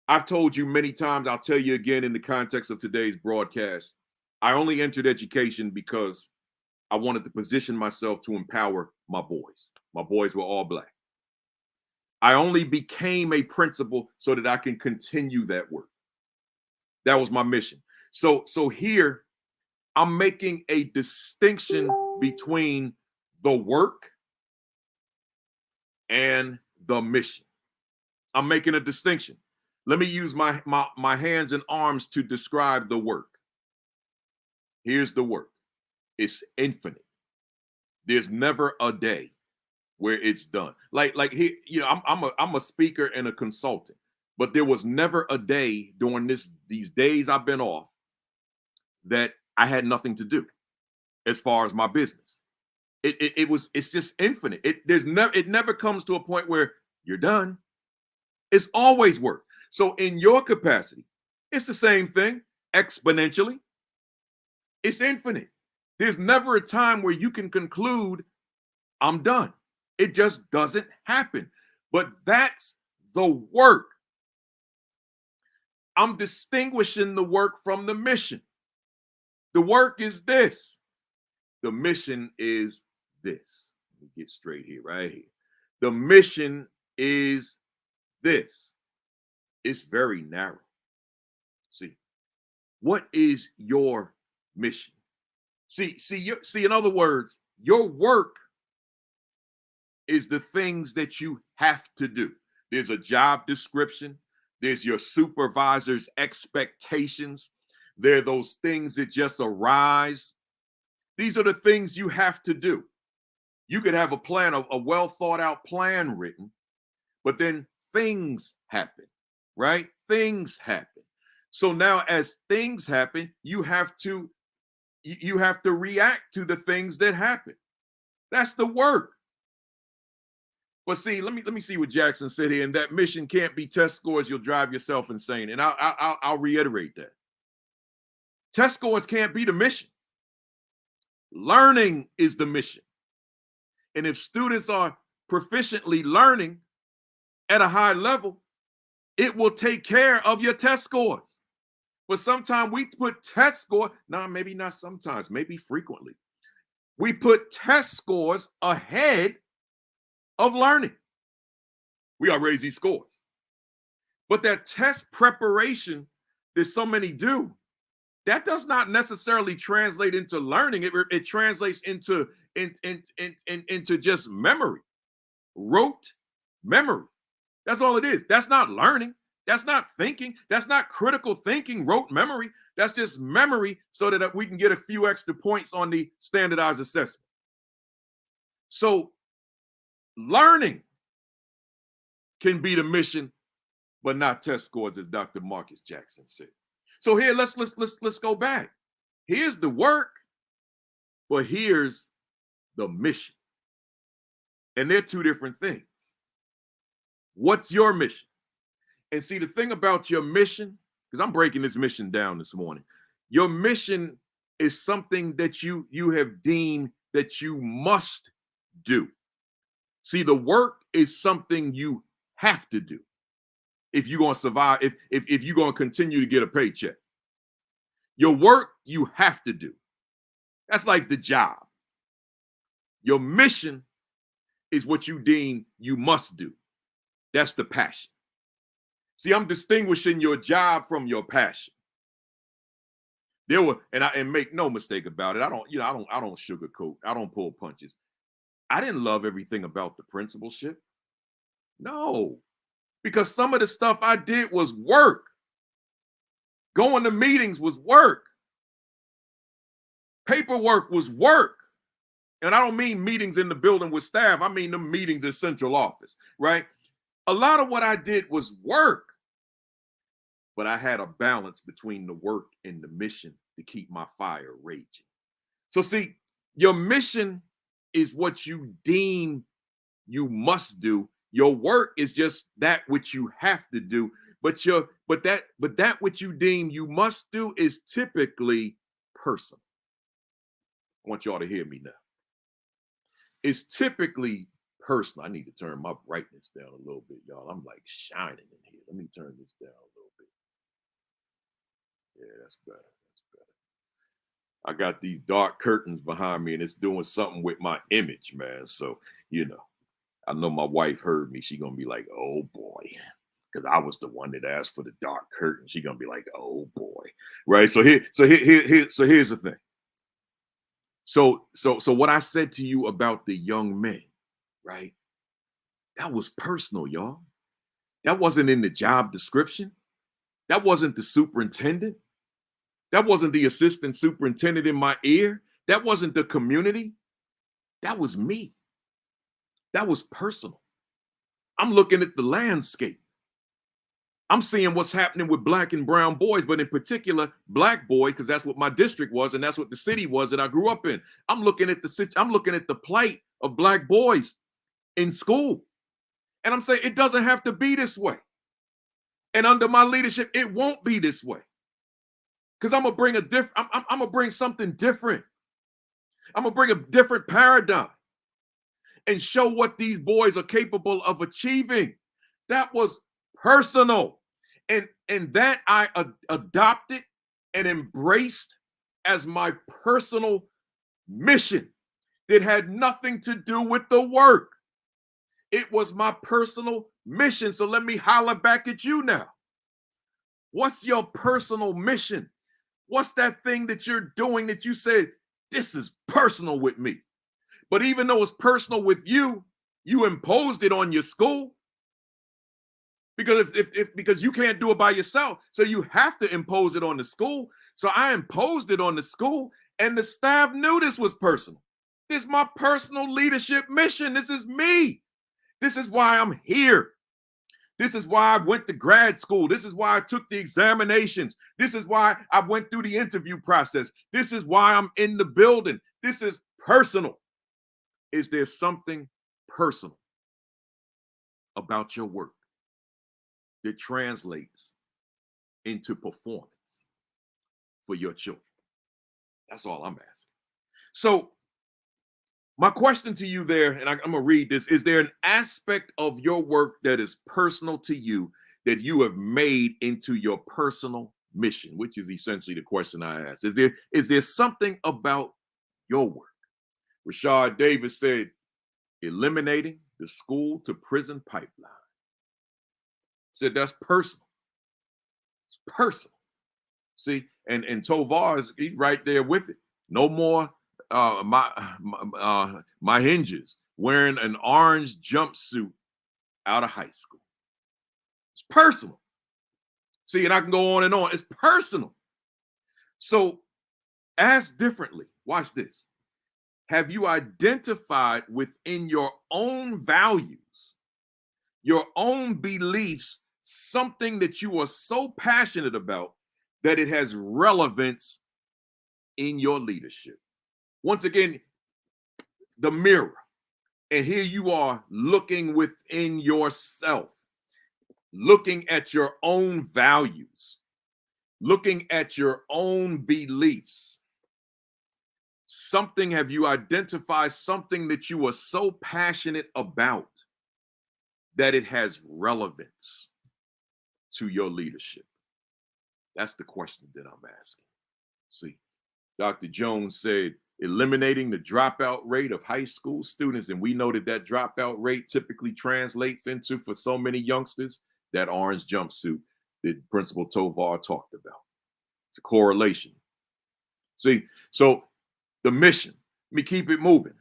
I've told you many times, I'll tell you again in the context of today's broadcast, I only entered education because I wanted to position myself to empower my boys. My boys were all Black. I only became a principal so that I can continue that work. That was my mission. So here, I'm making a distinction between the work and the mission. I'm making a distinction. Let me use my hands and arms to describe the work. Here's the work. It's infinite. There's never a day where it's done. Like here, you know, I'm a speaker and a consultant, but there was never a day during these days I've been off that I had nothing to do as far as my business. It's just infinite. It never comes to a point where you're done. It's always work. So in your capacity, it's the same thing exponentially. It's infinite. There's never a time where you can conclude, I'm done. It just doesn't happen. But that's the work. I'm distinguishing the work from the mission. The work is this. The mission is this. Let me get straight here, right here. The mission is this. It's very narrow. See, what is your mission? See, in other words, your work is the things that you have to do. There's a job description. There's your supervisor's expectations. There are those things that just arise. These are the things you have to do. You could have a plan, a well thought out plan written, but then things happen, right? Things happen. So now as things happen, you have to react to the things that happen. That's the work. But see, let me see what Jackson said here. And that mission can't be test scores. You'll drive yourself insane. And I'll reiterate that. Test scores can't be the mission. Learning is the mission. And if students are proficiently learning at a high level, it will take care of your test scores. But sometimes we put test score, maybe not sometimes, maybe frequently. We put test scores ahead of learning. We got to raise these scores. But that test preparation that so many do, that does not necessarily translate into learning. It translates into just memory, rote memory. That's all it is. That's not learning. That's not thinking. That's not critical thinking, rote memory. That's just memory so that we can get a few extra points on the standardized assessment. So learning can be the mission, but not test scores, as Dr. Marcus Jackson said. So here, let's go back. Here's the work, but here's the mission. And they're two different things. What's your mission? And see, the thing about your mission, because I'm breaking this mission down this morning, your mission is something that you have deemed that you must do. See, the work is something you have to do if you're going to survive, if you're going to continue to get a paycheck. Your work, you have to do. That's like the job. Your mission is what you deem you must do. That's the passion. See, I'm distinguishing your job from your passion. And make no mistake about it. I don't sugarcoat. I don't pull punches. I didn't love everything about the principalship. No, because some of the stuff I did was work. Going to meetings was work. Paperwork was work. And I don't mean meetings in the building with staff. I mean the meetings in central office, right? A lot of what I did was work. But I had a balance between the work and the mission to keep my fire raging. So see, your mission is what you deem you must do. Your work is just that which you have to do. But that which you deem you must do is typically personal. I want y'all to hear me now. It's typically personal. I need to turn my brightness down a little bit, y'all. I'm like shining in here. Let me turn this down a little bit. Yeah, that's better. That's better. I got these dark curtains behind me and it's doing something with my image, man. So, I know my wife heard me. She gonna be like, oh boy. Because I was the one that asked for the dark curtain. She gonna be like, oh boy. Right. So here's the thing. So what I said to you about the young men, right? That was personal, y'all. That wasn't in the job description. That wasn't the superintendent. That wasn't the assistant superintendent in my ear. That wasn't the community. That was me. That was personal. I'm looking at the landscape. I'm seeing what's happening with black and brown boys, but in particular, black boys, because that's what my district was, and that's what the city was that I grew up in. I'm looking at the plight of black boys in school. And I'm saying it doesn't have to be this way. And under my leadership, it won't be this way. Because I'm gonna bring something different. I'm gonna bring a different paradigm and show what these boys are capable of achieving. That was personal. And that I adopted and embraced as my personal mission. It had nothing to do with the work. It was my personal mission. So let me holler back at you now. What's your personal mission? What's that thing that you're doing that you said, this is personal with me? But even though it's personal with you, you imposed it on your school. Because you can't do it by yourself. So you have to impose it on the school. So I imposed it on the school, and the staff knew this was personal. This is my personal leadership mission. This is me. This is why I'm here. This is why I went to grad school. This is why I took the examinations. This is why I went through the interview process. This is why I'm in the building. This is personal. Is there something personal about your work that translates into performance for your children? That's all I'm asking. So my question to you there, and I'm going to read this, is there an aspect of your work that is personal to you that you have made into your personal mission, which is essentially the question I asked. Is there something about your work? Rashad Davis said, eliminating the school to prison pipeline. Said that's personal. It's personal. See, and Tovar he's right there with it. No more my hinges wearing an orange jumpsuit out of high school. It's personal. See, and I can go on and on. It's personal. So ask differently. Watch this. Have you identified within your own values, your own beliefs, something that you are so passionate about that it has relevance in your leadership? Once again, the mirror. And here you are looking within yourself, looking at your own values, looking at your own beliefs. Have you identified something that you are so passionate about that it has relevance to your leadership? That's the question that I'm asking. See, Dr. Jones said, eliminating the dropout rate of high school students. And we know that that dropout rate typically translates into, for so many youngsters, that orange jumpsuit that Principal Tovar talked about. It's a correlation. See, so the mission, let me keep it moving.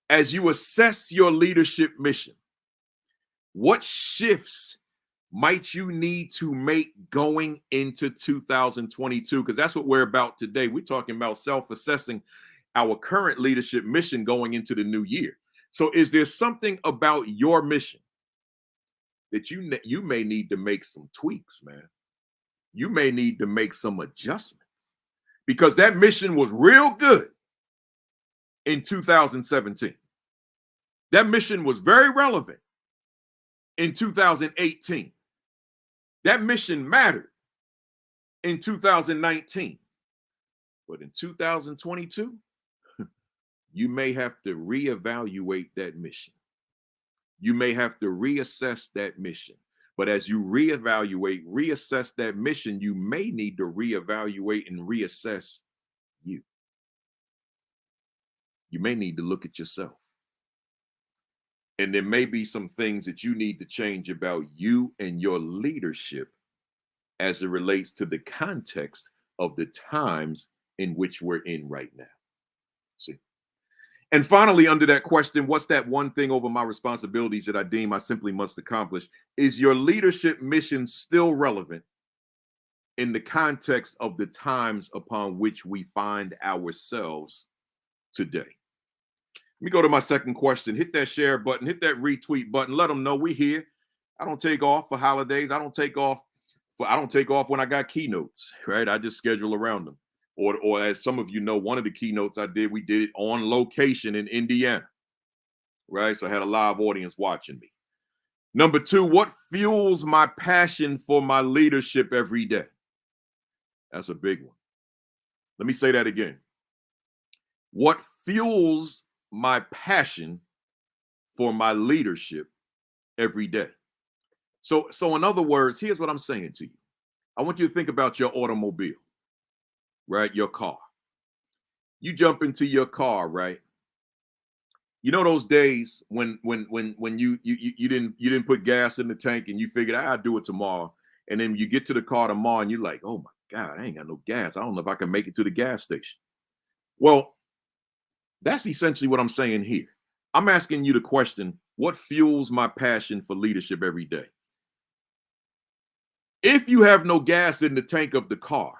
As you assess your leadership mission, what shifts might you need to make going into 2022? Because that's what we're about today. We're talking about self-assessing our current leadership mission going into the new year. So is there something about your mission that you may need to make some tweaks, man? You may need to make some adjustments, because that mission was real good in 2017. That mission was very relevant in 2018. That mission mattered in 2019. But in 2022, you may have to reevaluate that mission. You may have to reassess that mission. But as you reassess that mission, you may need to reevaluate and reassess you. You may need to look at yourself. And there may be some things that you need to change about you and your leadership as it relates to the context of the times in which we're in right now. See? And finally, under that question, what's that one thing over my responsibilities that I deem I simply must accomplish? Is your leadership mission still relevant in the context of the times upon which we find ourselves today? Let me go to my second question. Hit that share button, hit that retweet button. Let them know we here. I don't take off for holidays. I don't take off when I got keynotes, right? I just schedule around them. Or as some of you know, one of the keynotes we did it on location in Indiana, right? So I had a live audience watching me. Number two, what fuels my passion for my leadership every day? That's a big one. Let me say that again. What fuels my passion for my leadership every day? So in other words, here's what I'm saying to you. I want you to think about your automobile, right? Your car. You jump into your car, right? You know those days when you didn't put gas in the tank and you figured I'll do it tomorrow, and then you get to the car tomorrow and you're like, oh my God, I ain't got no gas. I don't know if I can make it to the gas station. Well, that's essentially what I'm saying here. I'm asking you the question, what fuels my passion for leadership every day? If you have no gas in the tank of the car,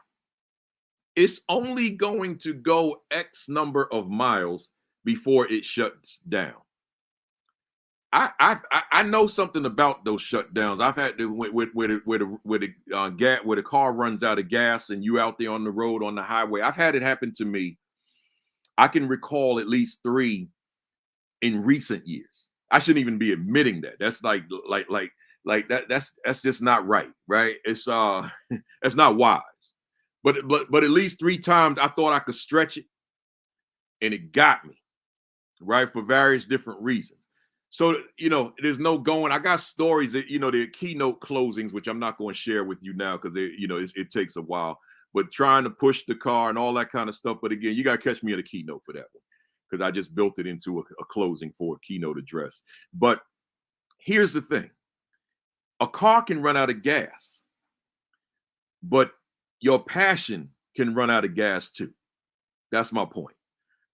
it's only going to go X number of miles before it shuts down. I know something about those shutdowns. I've had to where the car runs out of gas and you out there on the road on the highway. I've had it happen to me. I can recall at least 3 in recent years. I shouldn't even be admitting that. That's like that. That's just not right, right? It's that's not wise. But at least 3 times I thought I could stretch it, and it got me, right, for various different reasons. So there's no going. I got stories that there are keynote closings, which I'm not going to share with you now because it takes a while. But trying to push the car and all that kind of stuff. But again, you got to catch me at a keynote for that one, because I just built it into a closing for a keynote address. But here's the thing. A car can run out of gas, but your passion can run out of gas too. That's my point.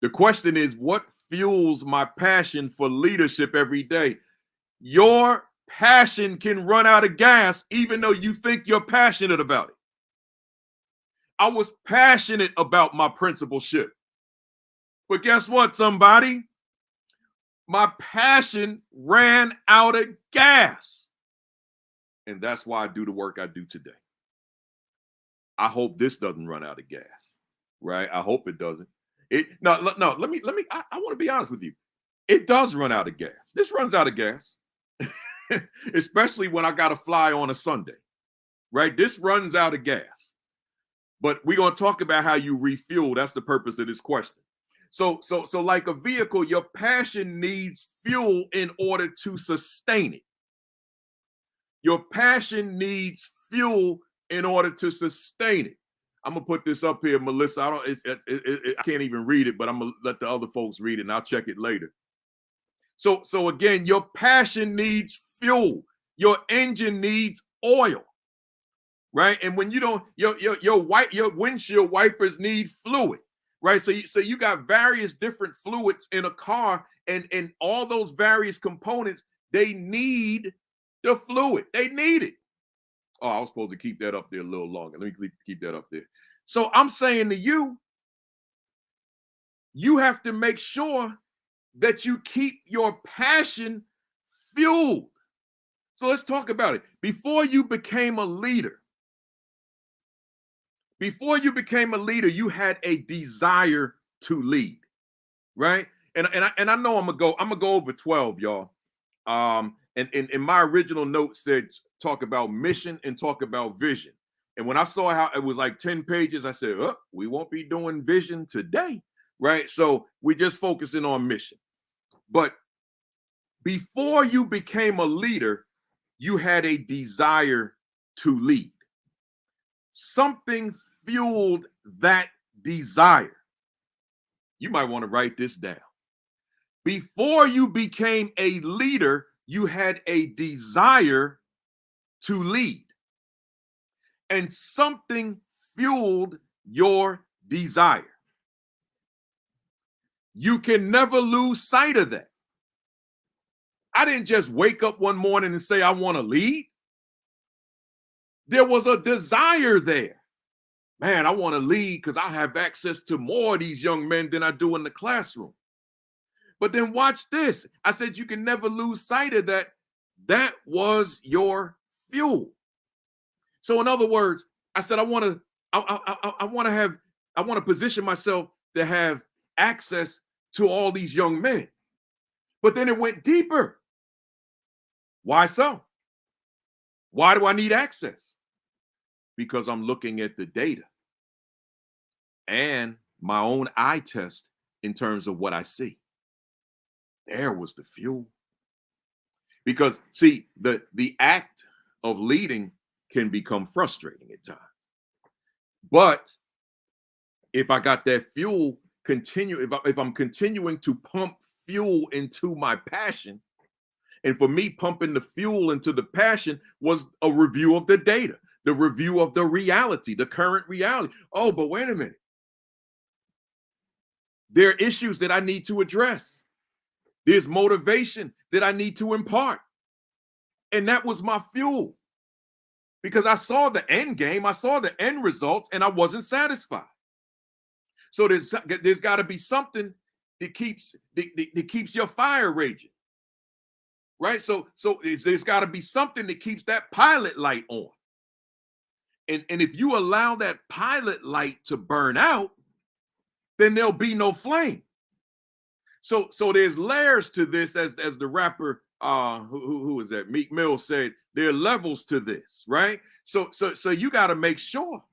The question is, what fuels my passion for leadership every day? Your passion can run out of gas even though you think you're passionate about it. I was passionate about my principalship. But guess what, somebody? My passion ran out of gas. And that's why I do the work I do today. I hope this doesn't run out of gas, right? I hope it doesn't. No, let me, I want to be honest with you. It does run out of gas. This runs out of gas, especially when I got to fly on a Sunday, right? This runs out of gas. But we're going to talk about how you refuel. That's the purpose of this question. So like a vehicle, your passion needs fuel in order to sustain it. Your passion needs fuel in order to sustain it. I'm gonna put this up here, Melissa. I can't even read it, but I'm gonna let the other folks read it, and I'll check it later. So again, your passion needs fuel. Your engine needs oil, right? And when you don't, your windshield wipers need fluid, right? So you got various different fluids in a car, and all those various components, they need the fluid. They need it. Oh, I was supposed to keep that up there a little longer. Let me keep that up there. So I'm saying to you, you have to make sure that you keep your passion fueled. So let's talk about it. Before you became a leader, you had a desire to lead, right? And I know I'm gonna go over 12, y'all. And my original note said talk about mission and talk about vision. And when I saw how it was like 10 pages, I said, oh, we won't be doing vision today, right? So we're just focusing on mission. But before you became a leader, you had a desire to lead. Something fueled that desire. You might want to write this down. Before you became a leader, you had a desire to lead. And something fueled your desire. You can never lose sight of that. I didn't just wake up one morning and say, I want to lead. There was a desire there. Man, I want to lead because I have access to more of these young men than I do in the classroom. But then watch this. I said, you can never lose sight of that. That was your fuel. So in other words, I said, I want to position myself to have access to all these young men. But then it went deeper. Why so? Why do I need access? Because I'm looking at the data and my own eye test in terms of what I see. There was the fuel. Because see, the act of leading can become frustrating at times. But if I got that fuel, if I'm continuing to pump fuel into my passion, and for me, pumping the fuel into the passion was a review of the data, the review of the reality, the current reality. Oh, but wait a minute. There are issues that I need to address. There's motivation that I need to impart. And that was my fuel. Because I saw the end game, I saw the end results, and I wasn't satisfied. So there's got to be something that keeps your fire raging. Right? So there's got to be something that keeps that pilot light on. And if you allow that pilot light to burn out, then there'll be no flame. So there's layers to this, as the rapper who is that? Meek Mill said, there are levels to this, right? So you got to make sure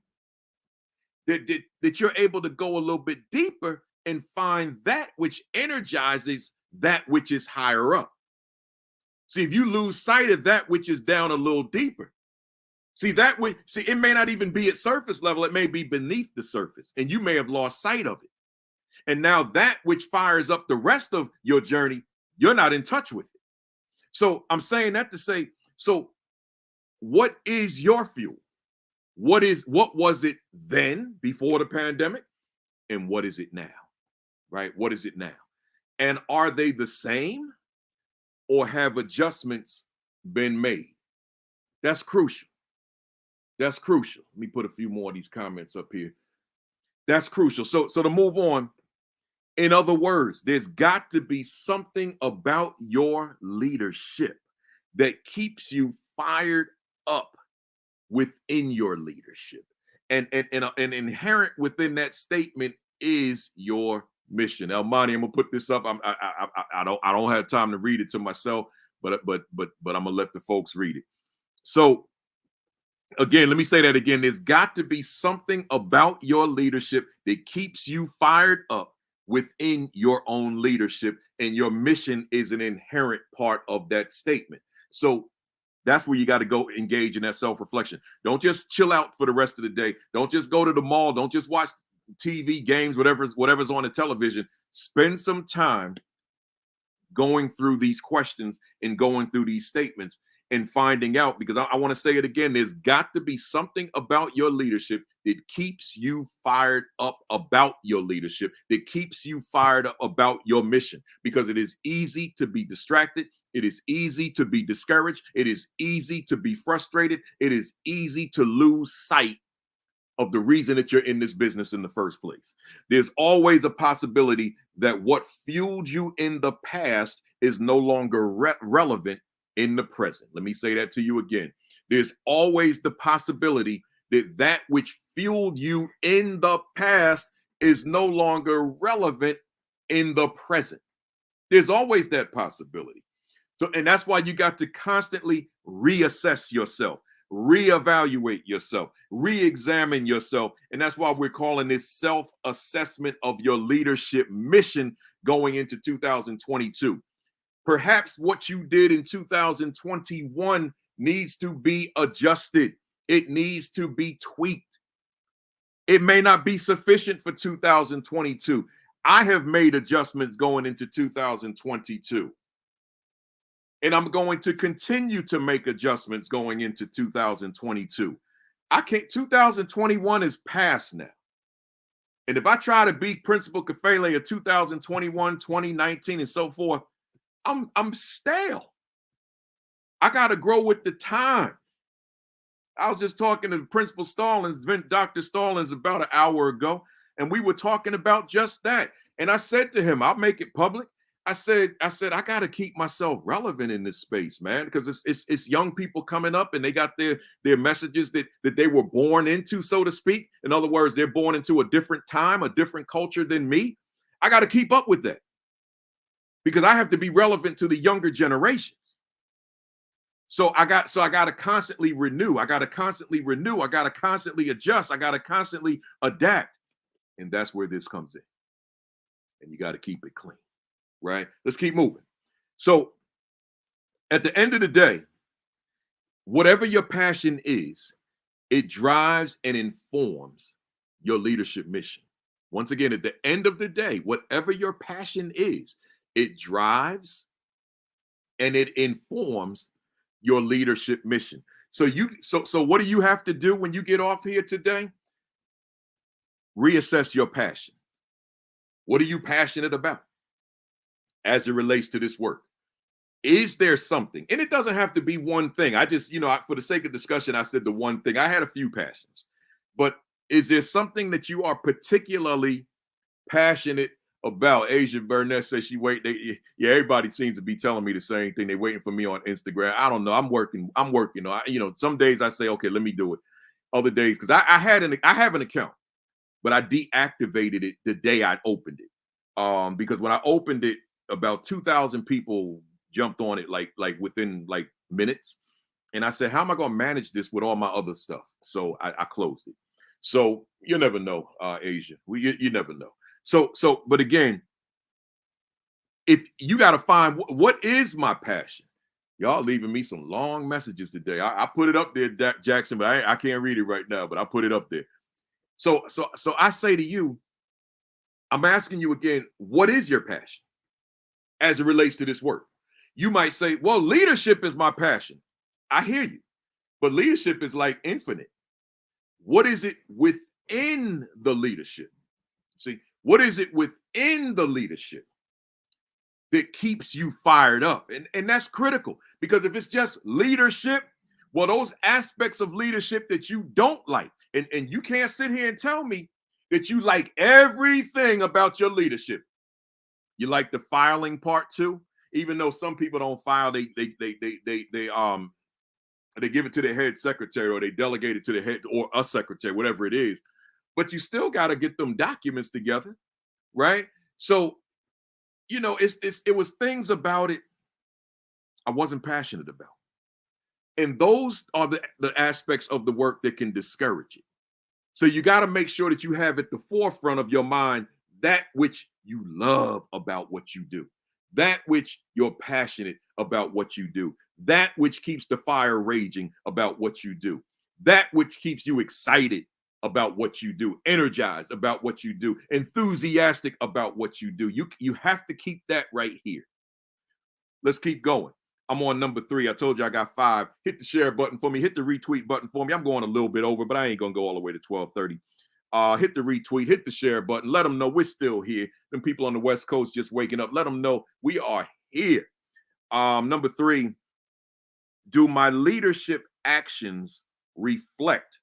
that you're able to go a little bit deeper and find that which energizes that which is higher up. See, if you lose sight of that which is down a little deeper, it may not even be at surface level, it may be beneath the surface, and you may have lost sight of it. And now that which fires up the rest of your journey, you're not in touch with it. So I'm saying that to say, so what is your fuel? What was it then before the pandemic? And what is it now? Right? What is it now? And are they the same, or have adjustments been made? That's crucial. That's crucial. Let me put a few more of these comments up here. That's crucial. So to move on, in other words, there's got to be something about your leadership that keeps you fired up within your leadership. And inherent within that statement is your mission. Elmani, I'm gonna put this up. I don't have time to read it to myself, but I'm gonna let the folks read it. So again, let me say that again. There's got to be something about your leadership that keeps you fired up within your own leadership, and your mission is an inherent part of that statement. So that's where you got to go engage in that self-reflection. Don't just chill out for the rest of the day. Don't just go to the mall. Don't just watch TV, games, whatever's on the television. Spend some time going through these questions and going through these statements and finding out, because I want to say it again, there's got to be something about your leadership that keeps you fired up about your leadership, that keeps you fired up about your mission, because it is easy to be distracted. It is easy to be discouraged. It is easy to be frustrated. It is easy to lose sight of the reason that you're in this business in the first place. There's always a possibility that what fueled you in the past is no longer relevant in the present. Let me say that to you again. There's always the possibility that that which fueled you in the past is no longer relevant in the present. There's always that possibility. So, and that's why you got to constantly reassess yourself, reevaluate yourself, re-examine yourself. And that's why we're calling this self-assessment of your leadership mission going into 2022. Perhaps what you did in 2021 needs to be adjusted. It needs to be tweaked. It may not be sufficient for 2022. I have made adjustments going into 2022. And I'm going to continue to make adjustments going into 2022. 2021 is past now. And if I try to be Principal Kafele of 2021, 2019, and so forth, I'm stale. I got to grow with the time. I was just talking to Principal Stallings, Dr. Stallings, about an hour ago, and we were talking about just that. And I said to him, I'll make it public. I said, I got to keep myself relevant in this space, man, because it's young people coming up and they got their messages that they were born into, so to speak. In other words, they're born into a different time, a different culture than me. I got to keep up with that because I have to be relevant to the younger generations. So I got to constantly renew. I got to constantly renew. I got to constantly adjust. I got to constantly adapt. And that's where this comes in. And you got to keep it clean. Right? Let's keep moving. So at the end of the day, whatever your passion is, it drives and informs your leadership mission. Once again, at the end of the day, whatever your passion is, it drives and it informs your leadership mission. So what do you have to do when you get off here today? Reassess your passion. What are you passionate about as it relates to this work? Is there something? And it doesn't have to be one thing. I just, for the sake of discussion, I said the one thing. I had a few passions, but is there something that you are particularly passionate about? Asia Burnett says everybody seems to be telling me the same thing. They're waiting for me on Instagram. I don't know. I'm working. Some days I say, okay, let me do it. Other days, because I have an account, but I deactivated it the day I opened it. Because when I opened it, about 2,000 people jumped on it like within minutes. And I said, how am I going to manage this with all my other stuff? So I closed it. So you never know, Asia. You never know. But again, if you got to find what is my passion. Y'all leaving me some long messages today. I put it up there, Jackson, but I can't read it right now, but I put it up there. So I say to you, I'm asking you again, what is your passion as it relates to this work? You might say, well, leadership is my passion. I hear you, but leadership is like infinite. What is it within the leadership? See, what is it within the leadership that keeps you fired up? And that's critical, because if it's just leadership, well, those aspects of leadership that you don't like, and you can't sit here and tell me that you like everything about your leadership. You like the filing part too, even though some people don't file, they give it to the head secretary, or they delegate it to the head or a secretary, whatever it is. But you still got to get them documents together, right? So, it was things about it I wasn't passionate about. And those are the aspects of the work that can discourage it. So you got to make sure that you have at the forefront of your mind, that which you love about what you do, that which you're passionate about what you do, that which keeps the fire raging about what you do, that which keeps you excited about what you do, energized about what you do, enthusiastic about what you do. You have to keep that right here. Let's keep going. I'm on number 3. I told you I got 5. Hit the share button for me. Hit the retweet button for me. I'm going a little bit over, but I ain't going to go all the way to 12:30. Hit the retweet, hit the share button. Let them know we're still here. Them people on the West Coast just waking up. Let them know we are here. Number 3, do my leadership actions reflect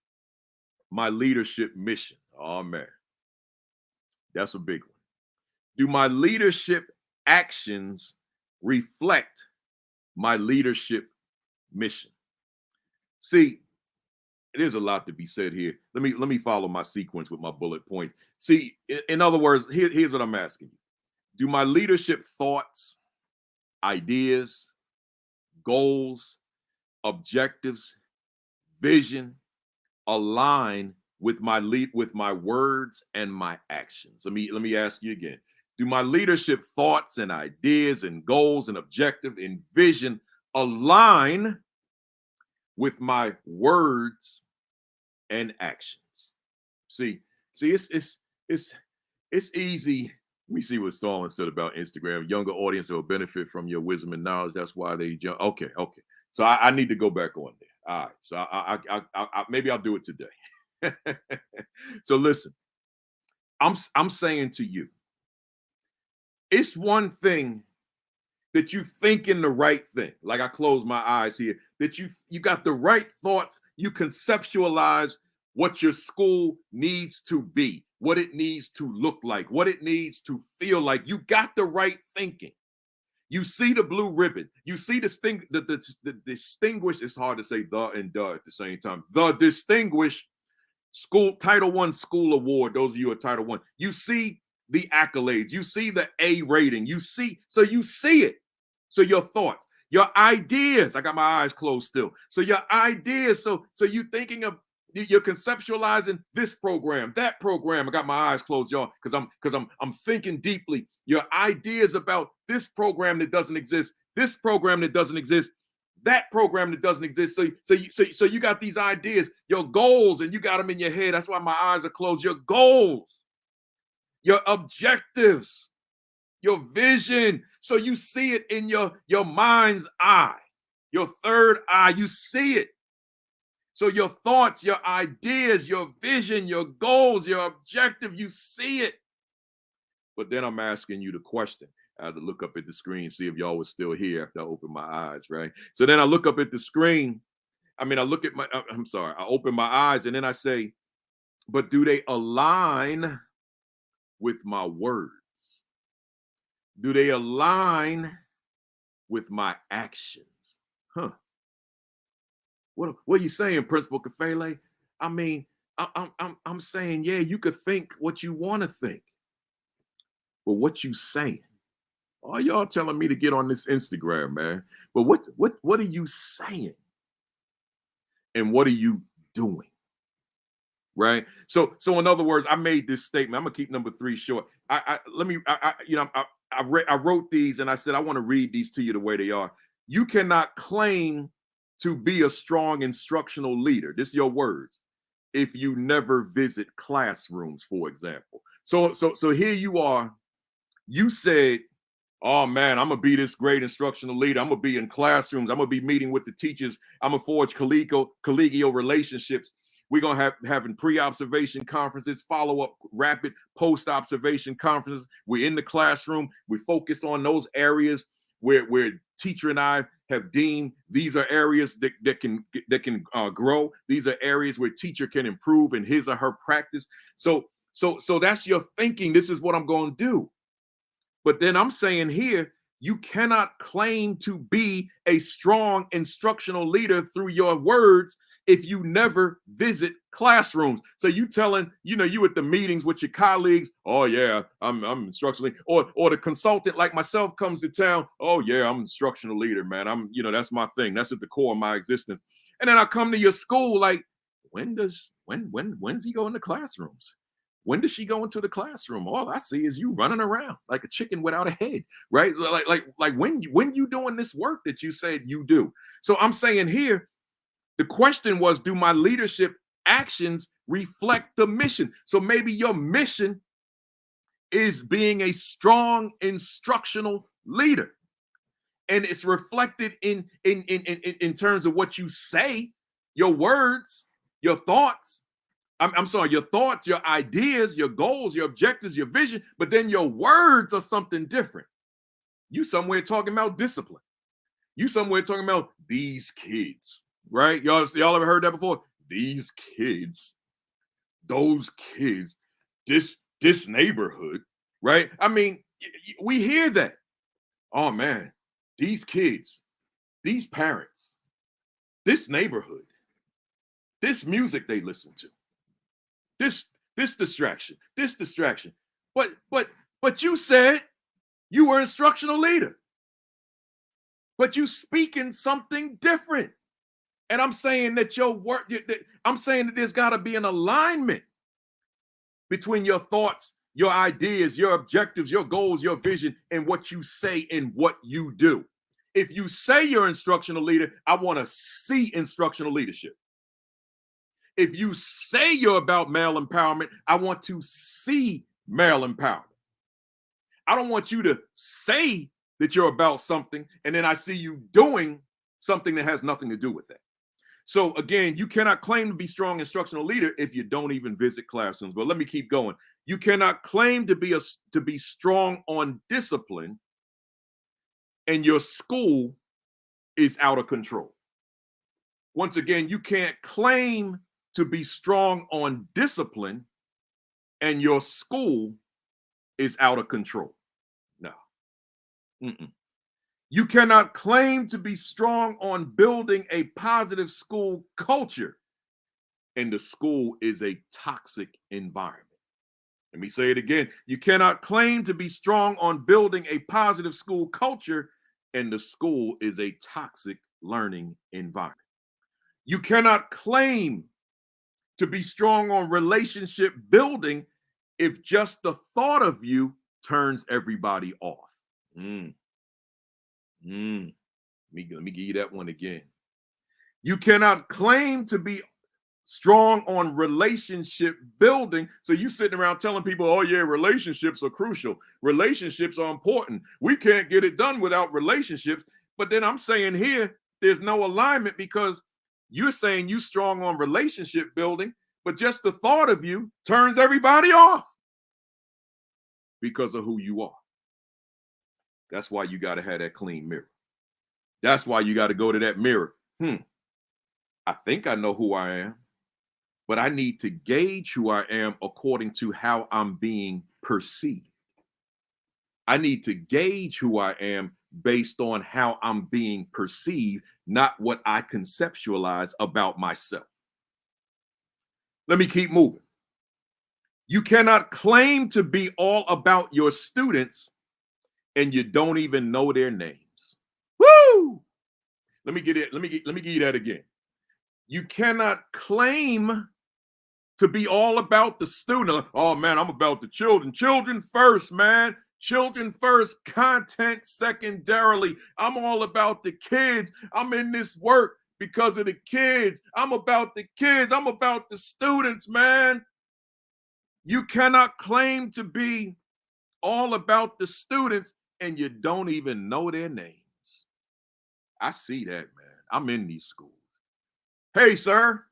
my leadership mission? Oh, man. That's a big one. Do my leadership actions reflect my leadership mission? See, there's a lot to be said here. Let me follow my sequence with my bullet points. See, in other words, here's what I'm asking you. Do my leadership thoughts, ideas, goals, objectives, vision align with my words and my actions? Let me ask you again. Do my leadership thoughts and ideas and goals and objective and vision align with my words and actions? See, it's easy. Let me see what Stalin said about Instagram. Younger audience will benefit from your wisdom and knowledge. That's why they jump. Okay. So I need to go back on there. All right. So I maybe I'll do it today. So listen, I'm saying to you, it's one thing that you thinking the right thing. Like I close my eyes here, that you got the right thoughts. You conceptualize what your school needs to be, what it needs to look like, what it needs to feel like. You got the right thinking. You see the blue ribbon. You see the distinguished, it's hard to say the and the at the same time. The distinguished school Title I school award. Those of you at Title I. You see the accolades. You see the A rating. You see it. So your thoughts, your ideas. I got my eyes closed still. So your ideas. So you thinking of, you're conceptualizing this program, that program. I got my eyes closed, y'all, because I'm thinking deeply. Your ideas about this program that doesn't exist, this program that doesn't exist, that program that doesn't exist. So you got these ideas, your goals, and you got them in your head. That's why my eyes are closed. Your goals, your objectives, your vision. So you see it in your mind's eye, your third eye. You see it. So your thoughts, your ideas, your vision, your goals, your objective, you see it. But then I'm asking you the question. I had to look up at the screen, see if y'all was still here after I opened my eyes, right? So then I look up at the screen. I look at I open my eyes and then I say, but do they align with my words? Do they align with my actions? Huh. What are you saying, Principal Kafele? I'm saying, yeah, you could think what you want to think, but what you saying? Oh, y'all telling me to get on this Instagram, man. But what are you saying? And what are you doing? Right? So in other words, I made this statement. I'm gonna keep number 3 short. I wrote these and I said I want to read these to you the way they are. You cannot claim to be a strong instructional leader, this is your words, if you never visit classrooms, for example. So here you are. You said, oh man, I'm gonna be this great instructional leader. I'm gonna be in classrooms. I'm gonna be meeting with the teachers. I'm gonna forge collegial relationships. We're gonna having pre-observation conferences, follow-up rapid post-observation conferences. We're in the classroom. We focus on those areas where teacher and I have deemed these are areas that can grow. These are areas where teacher can improve in his or her practice. So that's your thinking. This is what I'm going to do. But then I'm saying here, you cannot claim to be a strong instructional leader through your words if you never visit classrooms. So you telling, you at the meetings with your colleagues, oh yeah, I'm instructional leader. Or the consultant like myself comes to town, oh yeah, I'm instructional leader, man. That's my thing. That's at the core of my existence. And then I come to your school like, when's he go into classrooms? When does she go into the classroom? All I see is you running around like a chicken without a head, right? Like when you doing this work that you said you do. So I'm saying here, the question was, do my leadership actions reflect the mission? So maybe your mission is being a strong instructional leader, and it's reflected in terms of what you say, your words, your thoughts. I'm sorry, your thoughts, your ideas, your goals, your objectives, your vision, but then your words are something different. You somewhere talking about discipline. You somewhere talking about these kids, right? Y'all ever heard that before? These kids, those kids, this neighborhood, right? I mean, we hear that. Oh man, these kids, these parents, this neighborhood, this music they listen to, this distraction, this distraction. But you said you were instructional leader, but you speaking something different. And I'm saying that your work, I'm saying that there's got to be an alignment between your thoughts, your ideas, your objectives, your goals, your vision, and what you say and what you do. If you say you're instructional leader, I want to see instructional leadership. If you say you're about male empowerment, I want to see male empowerment. I don't want you to say that you're about something and then I see you doing something that has nothing to do with that. So again, you cannot claim to be strong instructional leader if you don't even visit classrooms. But let me keep going. You cannot claim to be strong on discipline and your school is out of control. Once again, you can't claim to be strong on discipline and your school is out of control. No. Mm-mm. You cannot claim to be strong on building a positive school culture, and the school is a toxic environment. Let me say it again. You cannot claim to be strong on building a positive school culture, and the school is a toxic learning environment. You cannot claim to be strong on relationship building if just the thought of you turns everybody off. Let me give you that one again. You cannot claim to be strong on relationship building. So you sitting around telling people, oh yeah, relationships are crucial. Relationships are important. We can't get it done without relationships. But then I'm saying here, there's no alignment because you're saying you strong on relationship building, but just the thought of you turns everybody off because of who you are. That's why you got to have that clean mirror. That's why you got to go to that mirror. I think I know who I am, but I need to gauge who I am according to how I'm being perceived. I need to gauge who I am based on how I'm being perceived, not what I conceptualize about myself. Let me keep moving. You cannot claim to be all about your students and you don't even know their names. Woo! Let me give you that again. You cannot claim to be all about the student. Oh man, I'm about the children. Children first, man. Children first, content secondarily. I'm all about the kids. I'm in this work because of the kids. I'm about the kids. I'm about the students, man. You cannot claim to be all about the students and you don't even know their names. I see that, man. I'm in these schools. Hey, sir.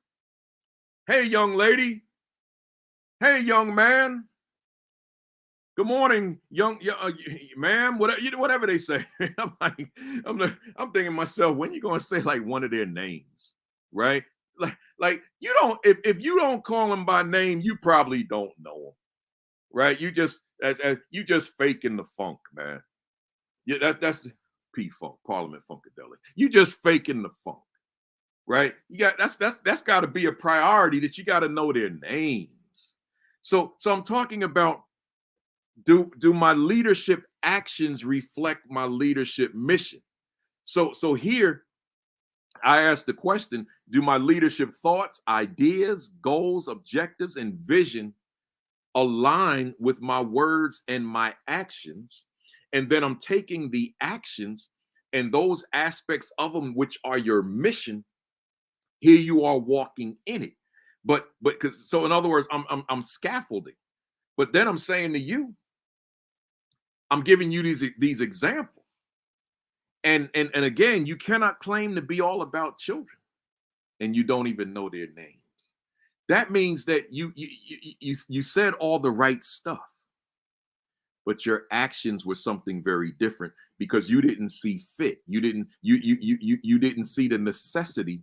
Hey, young lady. Hey, young man. Good morning, young ma'am. Whatever they say. I'm thinking to myself, when you gonna say like one of their names, right? Like you don't. If you don't call them by name, you probably don't know them, right? You just faking the funk, man. Yeah, that's P-Funk, Parliament Funkadelic. You just faking the funk, right? You got that's got to be a priority that you got to know their names. So I'm talking about do my leadership actions reflect my leadership mission? So here I ask the question, do my leadership thoughts, ideas, goals, objectives, and vision align with my words and my actions. And then I'm taking the actions and those aspects of them, which are your mission. Here you are walking in it. But because so in other words, I'm scaffolding. But then I'm saying to you, I'm giving you these examples. And again, you cannot claim to be all about children and you don't even know their names. That means that you said all the right stuff, but your actions were something very different because you didn't see fit. You didn't see the necessity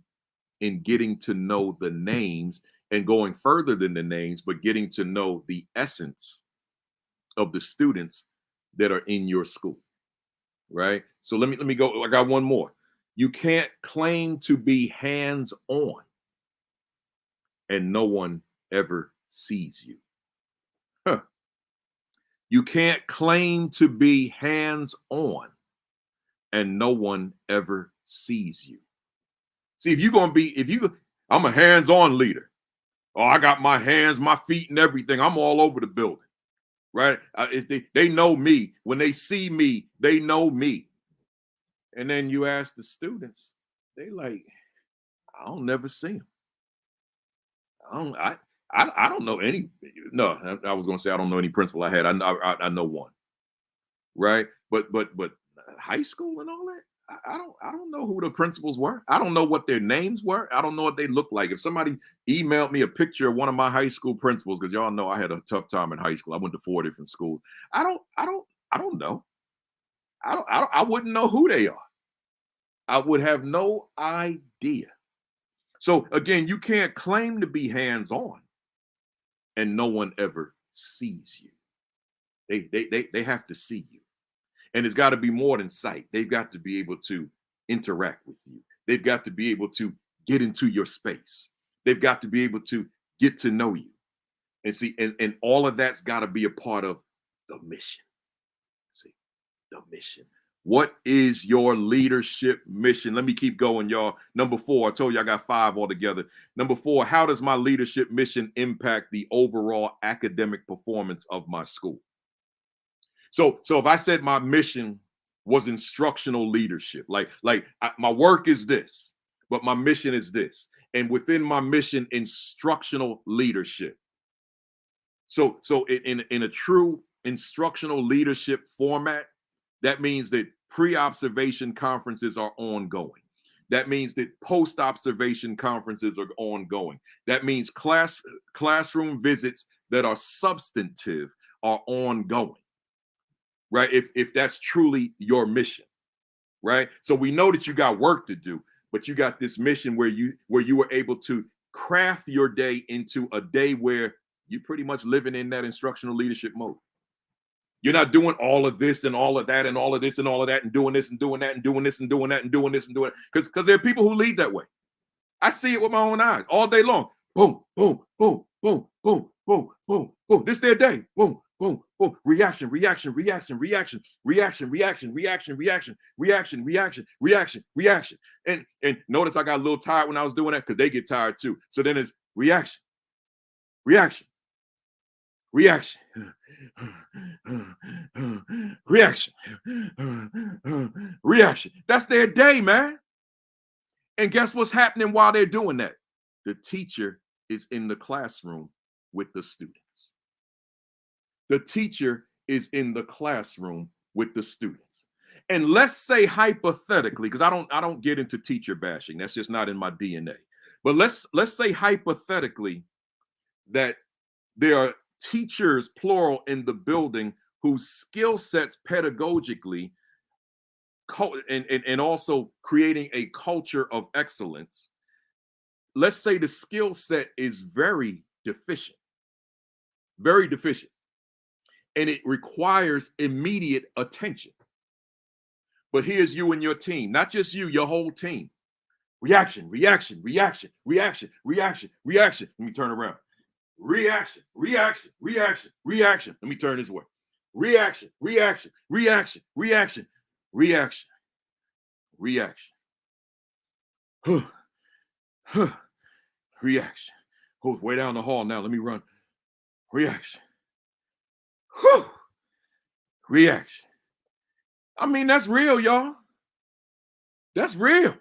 in getting to know the names and going further than the names, but getting to know the essence of the students that are in your school. Right? So let me go. I got one more. You can't claim to be hands-on and no one ever sees you. Huh. You can't claim to be hands-on and no one ever sees you. See, I'm a hands-on leader. Oh, I got my hands, my feet, and everything. I'm all over the building, right? They know me. When they see me, they know me. And then you ask the students, they like, I don't never see them. I don't know any. No, I was gonna say I don't know any principal I had. I know one, right? But high school and all that, I don't know who the principals were. I don't know what their names were. I don't know what they looked like. If somebody emailed me a picture of one of my high school principals, because y'all know I had a tough time in high school. I went to 4 different schools. I don't know. I wouldn't know who they are. I would have no idea. So again, you can't claim to be hands-on and no one ever sees you. They have to see you. And it's got to be more than sight. They've got to be able to interact with you. They've got to be able to get into your space. They've got to be able to get to know you. And see, and all of that's got to be a part of the mission. See, the mission. What is your leadership mission? Let me keep going, y'all. Number 4, I told you I got 5 altogether. Number 4, how does my leadership mission impact the overall academic performance of my school? So if I said my mission was instructional leadership, my work is this, but my mission is this. And within my mission, instructional leadership. So in a true instructional leadership format, that means that pre-observation conferences are ongoing. That means that post-observation conferences are ongoing. That means classroom visits that are substantive are ongoing, right? If that's truly your mission, right? So we know that you got work to do, but you got this mission where you were able to craft your day into a day where you're pretty much living in that instructional leadership mode. You're not doing all of this and all of that and all of this and all of that and doing this and doing that and doing this and doing that and doing this and doing it. Because there are people who lead that way. I see it with my own eyes all day long. Boom, boom, boom, boom, boom, boom, boom, boom. This their day. Boom, boom, boom. Reaction, reaction, reaction, reaction, reaction, reaction, reaction, reaction, reaction, reaction, reaction, reaction. And notice I got a little tired when I was doing that because they get tired too. So then it's reaction, reaction, reaction, reaction, reaction. That's their day, man. And guess what's happening while they're doing that? The teacher is in the classroom with the students. The teacher is in the classroom with the students. And let's say hypothetically, because I don't get into teacher bashing. That's just not in my DNA. But let's say hypothetically that there are teachers, plural, in the building whose skill sets pedagogically and also creating a culture of excellence. Let's say the skill set is very deficient, and it requires immediate attention. But here's you and your team, not just you, your whole team. Reaction, reaction, reaction, reaction, reaction, reaction. Let me turn around. Reaction, reaction, reaction, reaction. Let me turn this way. Reaction, reaction, reaction, reaction, reaction, reaction. Reaction. Who's way down the hall now? Let me run. Reaction, Whew. Reaction. I mean, that's real, y'all. That's real.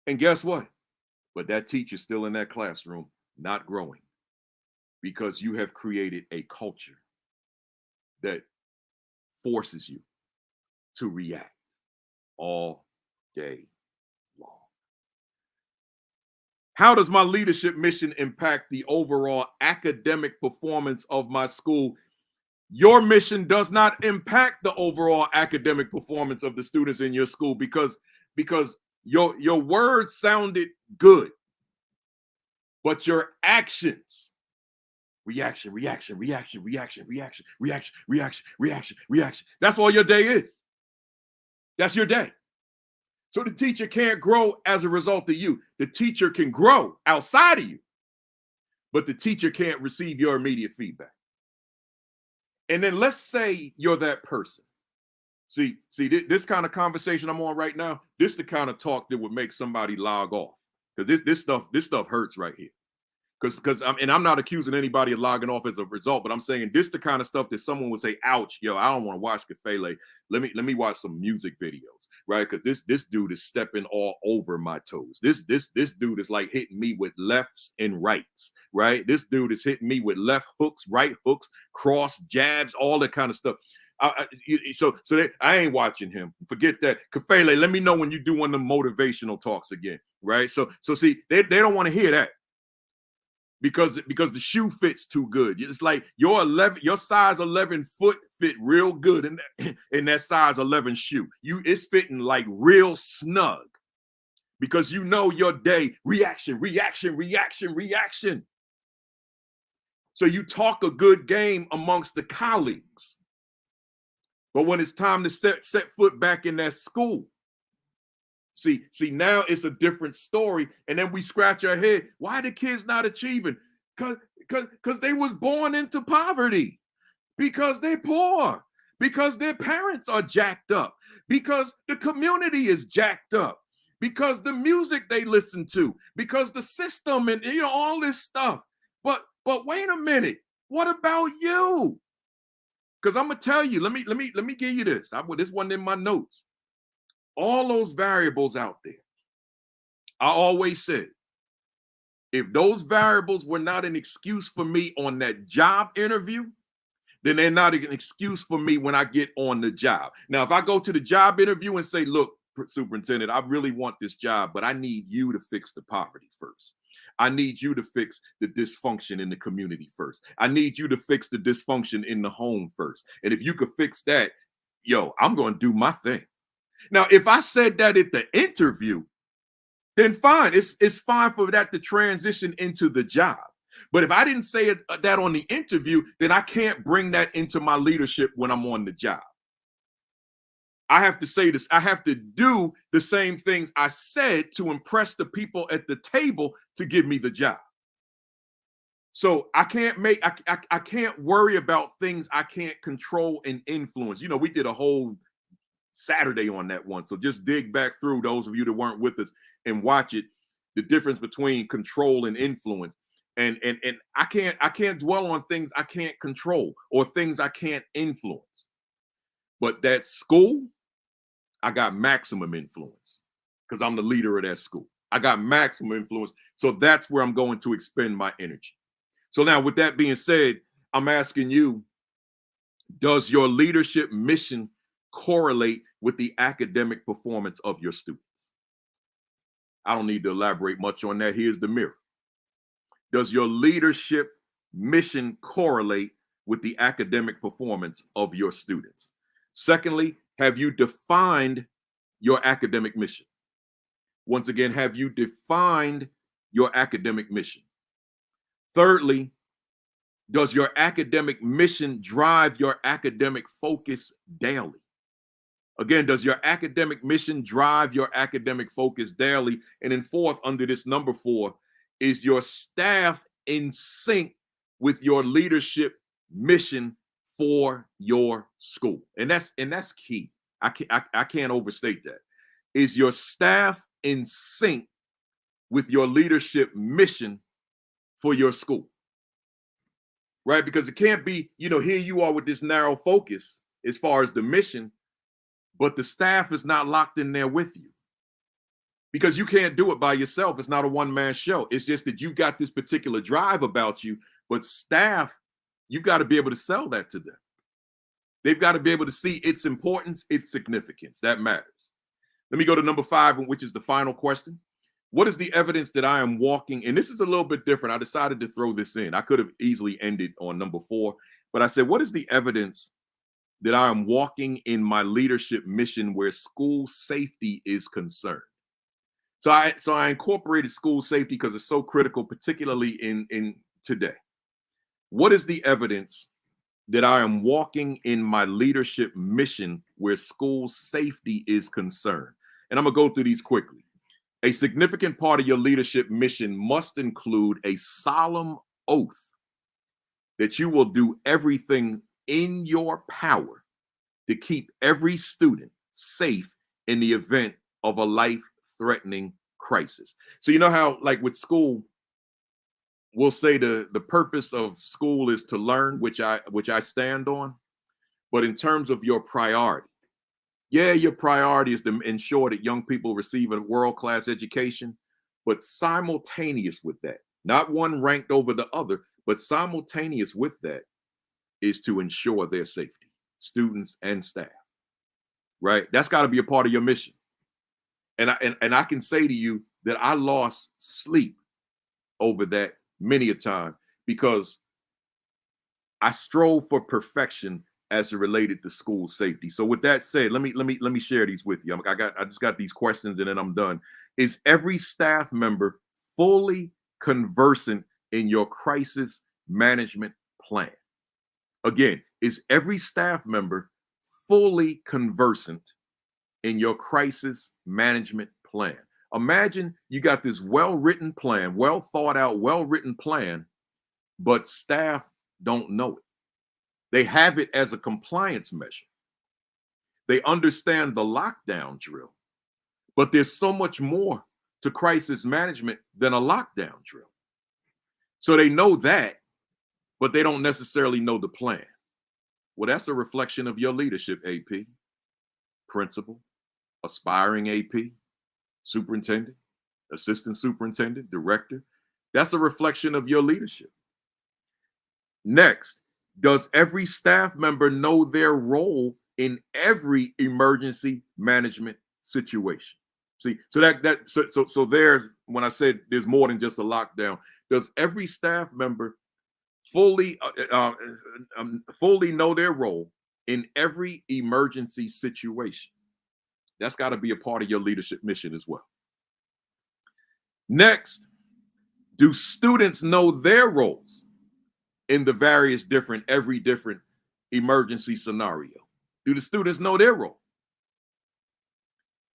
And guess what? But that teacher's still in that classroom, not growing, because you have created a culture that forces you to react all day long. How does my leadership mission impact the overall academic performance of my school? Your mission does not impact the overall academic performance of the students in your school because your words sounded good, but your actions, reaction. That's all your day is. That's your day. So the teacher can't grow as a result of you. The teacher can grow outside of you, but the teacher can't receive your immediate feedback. And then let's say you're that person. See, this kind of conversation I'm on right now, this is the kind of talk that would make somebody log off. Because this stuff hurts right here. Because I'm not accusing anybody of logging off as a result, but I'm saying this the kind of stuff that someone would say, ouch, yo, I don't want to watch Kafele. Let me watch some music videos, right? Because this dude is stepping all over my toes. This dude is like hitting me with lefts and rights, right? This dude is hitting me with left hooks, right hooks, cross jabs, all that kind of stuff. So I ain't watching him. Forget that. Kafele, let me know when you do one of the motivational talks again, right? So see, they don't want to hear that. Because the shoe fits too good. It's like your size 11 foot fit real good in that size 11 shoe. It's fitting like real snug because you know your day reaction. So you talk a good game amongst the colleagues, but when it's time to set foot back in that school, See, now it's a different story. And then we scratch our head. Why the kids not achieving? Because they was born into poverty. Because they're poor. Because their parents are jacked up. Because the community is jacked up. Because the music they listen to. Because the system and all this stuff. But wait a minute. What about you? Because I'm gonna tell you. Let me give you this. This wasn't in my notes. All those variables out there. I always said, if those variables were not an excuse for me on that job interview, then they're not an excuse for me when I get on the job. Now, if I go to the job interview and say, look, superintendent, I really want this job, but I need you to fix the poverty first. I need you to fix the dysfunction in the community first. I need you to fix the dysfunction in the home first. And if you could fix that, yo, I'm going to do my thing. Now, if I said that at the interview, then fine. It's fine for that to transition into the job. But if I didn't say that on the interview, then I can't bring that into my leadership when I'm on the job. I have to say this. I have to do the same things I said to impress the people at the table to give me the job. So I can't worry about things I can't control and influence. We did a whole Saturday on that one. So just dig back through, those of you that weren't with us, and watch it. The difference between control and influence. And I can't dwell on things I can't control or things I can't influence. But that school, I got maximum influence because I'm the leader of that school. I got maximum influence. So that's where I'm going to expend my energy. So now, with that being said, I'm asking you, does your leadership mission correlate with the academic performance of your students? I don't need to elaborate much on that. Here's the mirror. Does your leadership mission correlate with the academic performance of your students? Secondly, have you defined your academic mission? Once again, have you defined your academic mission? Thirdly, does your academic mission drive your academic focus daily? Again, does your academic mission drive your academic focus daily? And then fourth, under this number 4, is your staff in sync with your leadership mission for your school? And that's key. I can't overstate that. Is your staff in sync with your leadership mission for your school? right? Because it can't be, here you are with this narrow focus as far as the mission, but the staff is not locked in there with you. Because you can't do it by yourself. It's not a one-man show. It's just that you've got this particular drive about you, but staff, you've got to be able to sell that to them. They've got to be able to see its importance, its significance. That matters. Let me go to number 5, which is the final question. What is the evidence that I am walking? And this is a little bit different. I decided to throw this in. I could have easily ended on number 4, but I said, what is the evidence that I am walking in my leadership mission where school safety is concerned? So I incorporated school safety because it's so critical, particularly in today. What is the evidence that I am walking in my leadership mission where school safety is concerned? And I'm gonna go through these quickly. A significant part of your leadership mission must include a solemn oath that you will do everything in your power to keep every student safe in the event of a life-threatening crisis. So you know how, like with school, we'll say the purpose of school is to learn, which I stand on. But in terms of your priority, your priority is to ensure that young people receive a world-class education, but simultaneous with that, not one ranked over the other, but simultaneous with that is to ensure their safety, students and staff, right? That's got to be a part of your mission. And I can say to you that I lost sleep over that many a time because I strove for perfection as it related to school safety. So with that said, let me share these with you. I just got these questions and then I'm done. Is every staff member fully conversant in your crisis management plan? Again, is every staff member fully conversant in your crisis management plan? Imagine you got this well-written plan, well thought out, well-written plan, but staff don't know it. They have it as a compliance measure. They understand the lockdown drill, but there's so much more to crisis management than a lockdown drill. So they know that, but they don't necessarily know the plan. Well, that's a reflection of your leadership, AP, principal, aspiring AP, superintendent, assistant superintendent, director. That's a reflection of your leadership. Next, does every staff member know their role in every emergency management situation? See, so there's, when I said there's more than just a lockdown, does every staff member fully know their role in every emergency situation? That's got to be a part of your leadership mission as well. Next, do students know their roles in the various every different emergency scenario? Do the students know their role?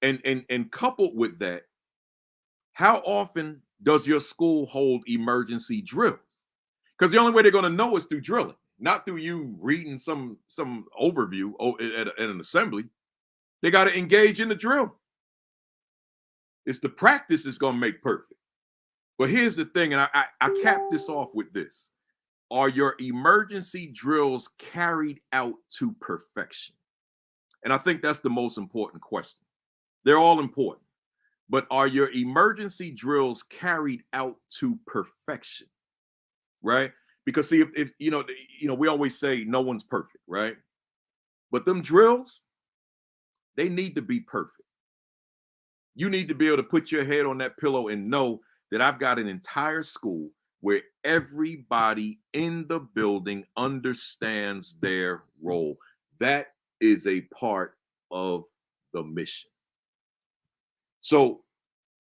And coupled with that, how often does your school hold emergency drills? Because the only way they're going to know is through drilling, not through you reading some overview at an assembly. They got to engage in the drill. It's the practice that's going to make perfect. But here's the thing, and I cap this off with this. Are your emergency drills carried out to perfection? And I think that's the most important question. They're all important. But are your emergency drills carried out to perfection? Right? Because see, if we always say no one's perfect, right? But them drills, they need to be perfect. You need to be able to put your head on that pillow and know that I've got an entire school where everybody in the building understands their role. That is a part of the mission. So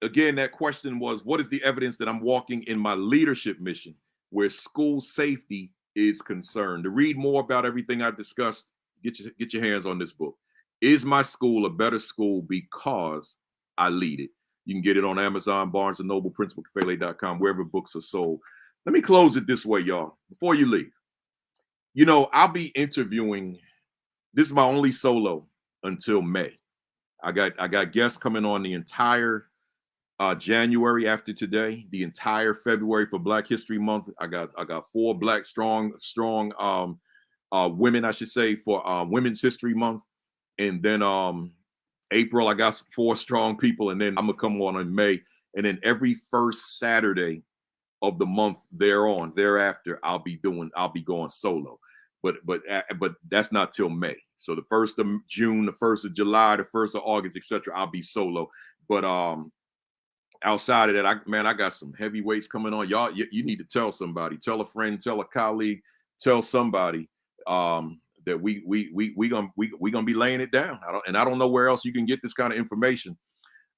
again, that question was, what is the evidence that I'm walking in my leadership mission where school safety is concerned? To read more about everything I discussed, get your hands on this book. Is my school a better school because I lead it? You can get it on Amazon, Barnes & Noble, principalkafele.com, wherever books are sold. Let me close it this way, y'all, before you leave. I'll be interviewing. This is my only solo until May. I got guests coming on the entire January after today, the entire February for Black History Month. I got 4 Black strong women, I should say, for Women's History Month, and then April I got 4 strong people, and then I'm gonna come on in May, and then every first Saturday of the month thereafter, I'll be going solo. But that's not till May. So the 1st of June, the 1st of July, the 1st of August, etc., I'll be solo. But outside of that, I got some heavyweights coming on. Y'all, you need to tell somebody, tell a friend, tell a colleague, tell somebody that we gonna be laying it down. I don't know where else you can get this kind of information.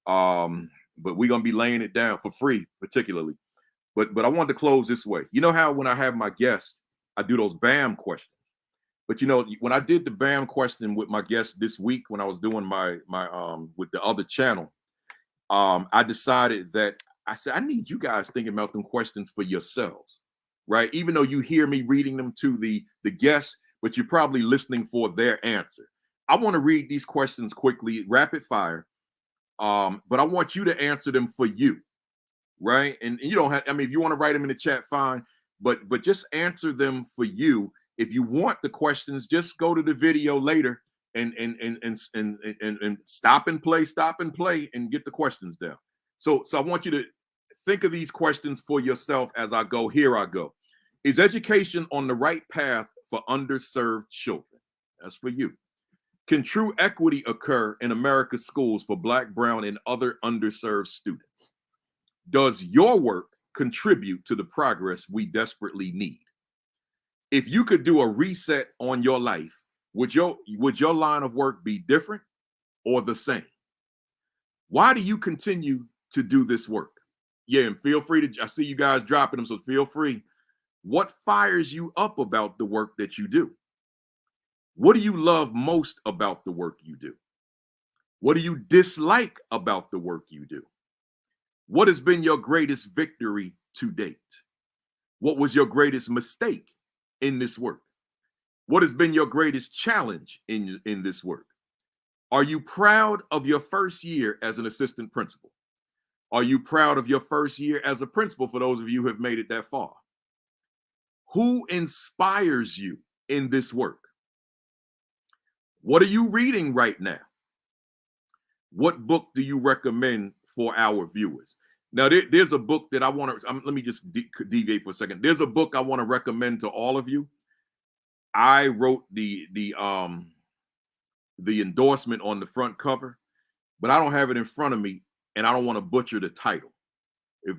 But we're gonna be laying it down for free, particularly. But I wanted to close this way. You know how when I have my guests, I do those BAM questions. But you know, when I did the BAM question with my guest this week, when I was doing my with the other channel, I decided that I said, I need you guys thinking about them questions for yourselves, right? Even though you hear me reading them to the guests, but you're probably listening for their answer. I want to read these questions quickly, rapid fire, but I want you to answer them for you, right? And you don't have, I mean, if you want to write them in the chat, fine, but just answer them for you. If you want the questions, just go to the video later and stop and play and get the questions down. So I want you to think of these questions for yourself as I go. Here I go. Is education on the right path for underserved children? That's for you. Can true equity occur in America's schools for Black, brown, and other underserved students? Does your work contribute to the progress we desperately need? If you could do a reset on your life, would your line of work be different or the same? Why do you continue to do this work? Yeah, and feel free to, I see you guys dropping them, so feel free. What fires you up about the work that you do? What do you love most about the work you do? What do you dislike about the work you do? What has been your greatest victory to date? What was your greatest mistake in this work? What has been your greatest challenge in this work? Are you proud of your first year as an assistant principal? Are you proud of your first year as a principal, for those of you who have made it that far? Who inspires you in this work? What are you reading right now? What book do you recommend for our viewers? Now, there's a book that I want to, let me just deviate for a second. There's a book I want to recommend to all of you. I wrote the endorsement on the front cover, but I don't have it in front of me, and I don't want to butcher the title.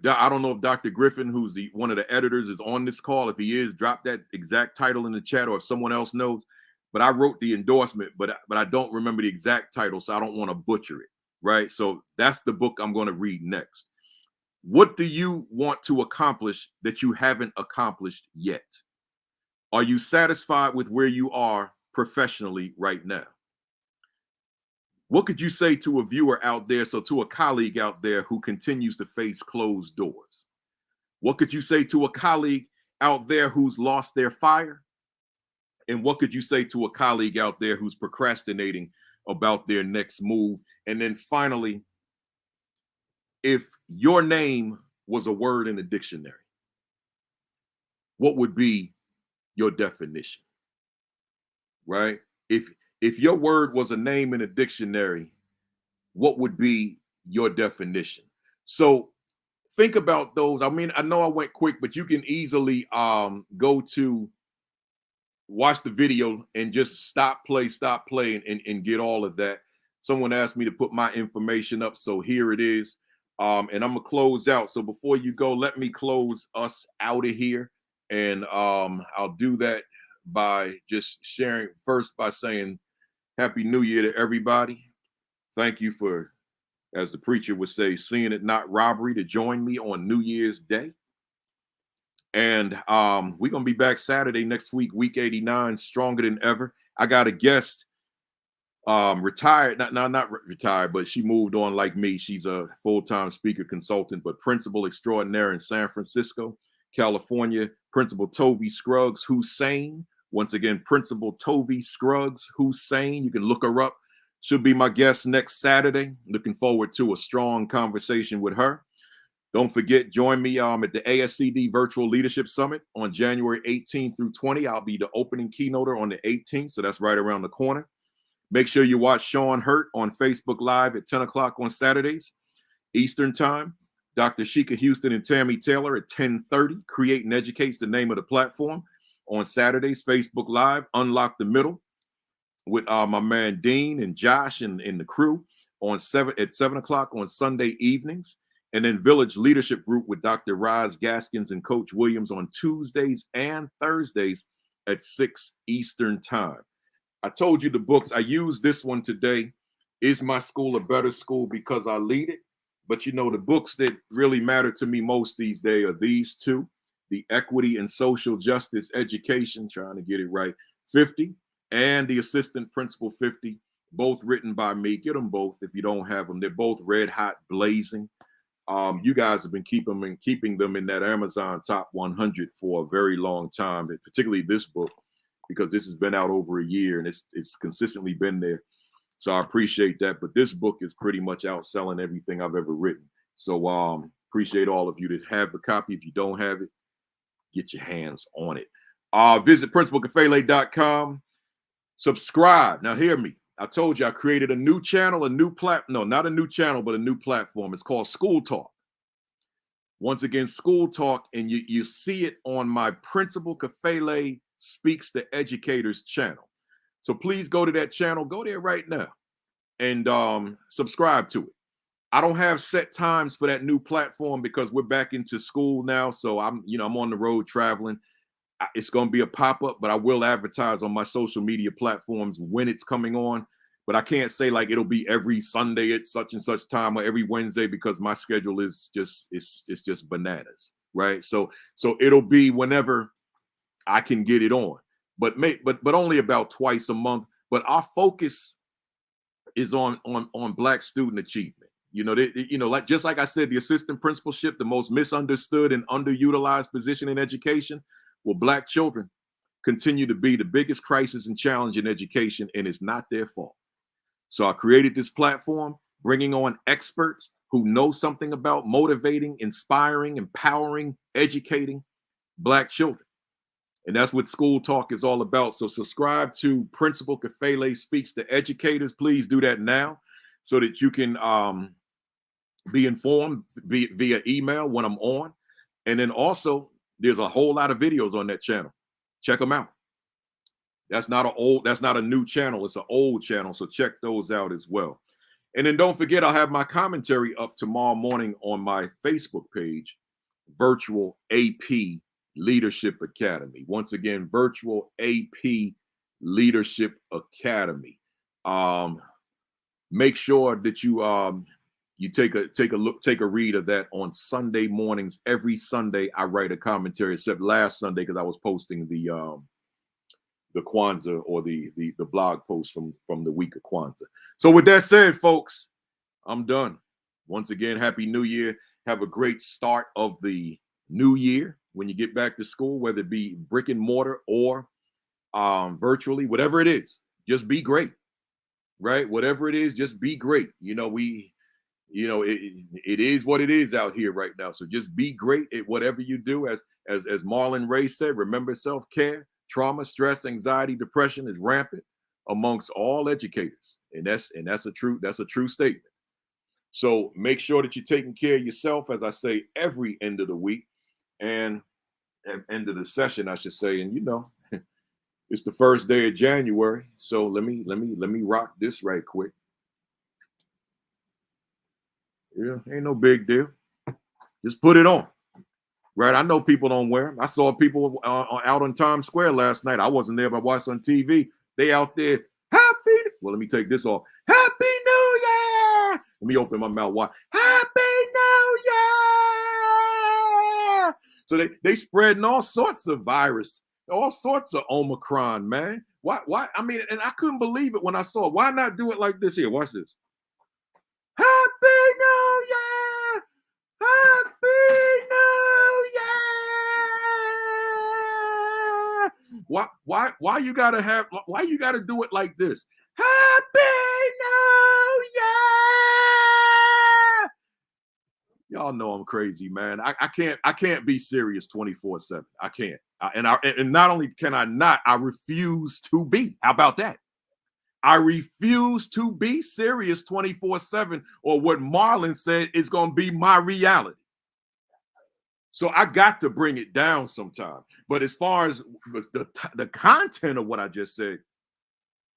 I don't know if Dr. Griffin, who's one of the editors, is on this call. If he is, drop that exact title in the chat, or if someone else knows. But I wrote the endorsement, but I don't remember the exact title, so I don't want to butcher it, right? So that's the book I'm going to read next. What do you want to accomplish that you haven't accomplished yet? Are you satisfied with where you are professionally right now? What could you say to a viewer out there, so to a colleague out there who continues to face closed doors? What could you say to a colleague out there who's lost their fire? And what could you say to a colleague out there who's procrastinating about their next move? And then finally, if your name was a word in a dictionary, what would be your definition? Right? If your word was a name in a dictionary, what would be your definition? So think about those. I mean, I know I went quick, but you can easily go to watch the video and just stop, play, and get all of that. Someone asked me to put my information up, so here it is. And I'm gonna close out. So before you go, let me close us out of here. And I'll do that by just sharing first by saying Happy New Year to everybody. Thank you for, as the preacher would say, seeing it not robbery to join me on New Year's Day. And we're going to be back Saturday next week, week 89, stronger than ever. I got a guest, retired, not retired, but she moved on like me. She's a full-time speaker consultant, but principal extraordinaire in San Francisco, California, Principal Tovey Scruggs Hussein. Once again, Principal Tovey Scruggs Hussein. You can look her up. Should be my guest next Saturday. Looking forward to a strong conversation with her. Don't forget, join me at the ASCD Virtual Leadership Summit on January 18th through 20. I'll be the opening keynoter on the 18th, so that's right around the corner. Make sure you watch Sean Hurt on Facebook Live at 10 o'clock on Saturdays, Eastern Time. Dr. Sheikah Houston and Tammy Taylor at 10:30. Create and Educate's the name of the platform. On Saturdays, Facebook Live, Unlock the Middle with my man Dean and Josh and the crew at 7 o'clock on Sunday evenings. And then Village Leadership Group with Dr. Roz Gaskins and Coach Williams on Tuesdays and Thursdays at 6 Eastern Time. I told you the books. I used this one today. Is My School a Better School Because I Lead It? But you know, the books that really matter to me most these days are these two: The Equity and Social Justice Education, trying to get it right, 50, and The Assistant Principal 50, both written by me. Get them both if you don't have them. They're both red hot, blazing. You guys have been keeping them in that Amazon top 100 for a very long time, particularly this book, because this has been out over a year and it's consistently been there. So I appreciate that. But this book is pretty much outselling everything I've ever written. So appreciate all of you that have the copy. If you don't have it, get your hands on it. Visit principalkafele.com. Subscribe. Now hear me. I told you I created a new channel, not a new channel, but a new platform. It's called School Talk. Once again, School Talk, and you see it on my Principal Kafele Speaks to Educators channel. So please go to that channel. Go there right now and subscribe to it. I don't have set times for that new platform because we're back into school now. So I'm on the road traveling. It's going to be a pop-up, but I will advertise on my social media platforms when it's coming on. But I can't say like it'll be every Sunday at such and such time or every Wednesday because my schedule is just bananas, right? So it'll be whenever I can get it on, but only about twice a month. But our focus is on Black student achievement. Like just like I said, the assistant principalship, the most misunderstood and underutilized position in education. Well, Black children continue to be the biggest crisis and challenge in education, and it's not their fault. So I created this platform, bringing on experts who know something about motivating, inspiring, empowering, educating Black children. And that's what School Talk is all about. So subscribe to Principal Kafele Speaks to Educators. Please do that now so that you can be informed via email when I'm on. And then also, there's a whole lot of videos on that channel. Check them out. That's not a new channel. It's an old channel. So check those out as well. And then don't forget, I'll have my commentary up tomorrow morning on my Facebook page, Virtual AP Leadership Academy. Once again, Virtual AP Leadership Academy. Make sure that you take a read of that on Sunday mornings. Every Sunday I write a commentary, except last Sunday because I was posting the Kwanzaa or the blog post from the week of Kwanzaa. So with that said, folks, I'm done. Once again, Happy New Year. Have a great start of the new year when you get back to school, whether it be brick and mortar or virtually, whatever it is, just be great, right? Whatever it is, just be great. It is what it is out here right now. So just be great at whatever you do. As Marlon Ray said, remember self-care. Trauma, stress, anxiety, depression is rampant amongst all educators. And that's a true statement. So make sure that you're taking care of yourself, as I say, every end of the week and end of the session, I should say. And it's the first day of January. So let me rock this right quick. Yeah, ain't no big deal. Just put it on. Right? I know people don't wear them. I saw people out on Times Square last night. I wasn't there, but I watched on TV. They out there. Let me take this off. Happy New Year. Let me open my mouth wide. Happy New Year. So they spreading all sorts of virus, all sorts of Omicron, man. Why? I mean, and I couldn't believe it when I saw it. Why not do it like this here? Watch this. Happy New Year. Happy New Year. Why you gotta do it like this? Happy Y'all know I'm crazy, man. I can't be serious 24/7. I can't. And not only can I not, I refuse to be. How about that? I refuse to be serious 24/7, or what Marlon said is going to be my reality. So I got to bring it down sometime. But as far as the content of what I just said,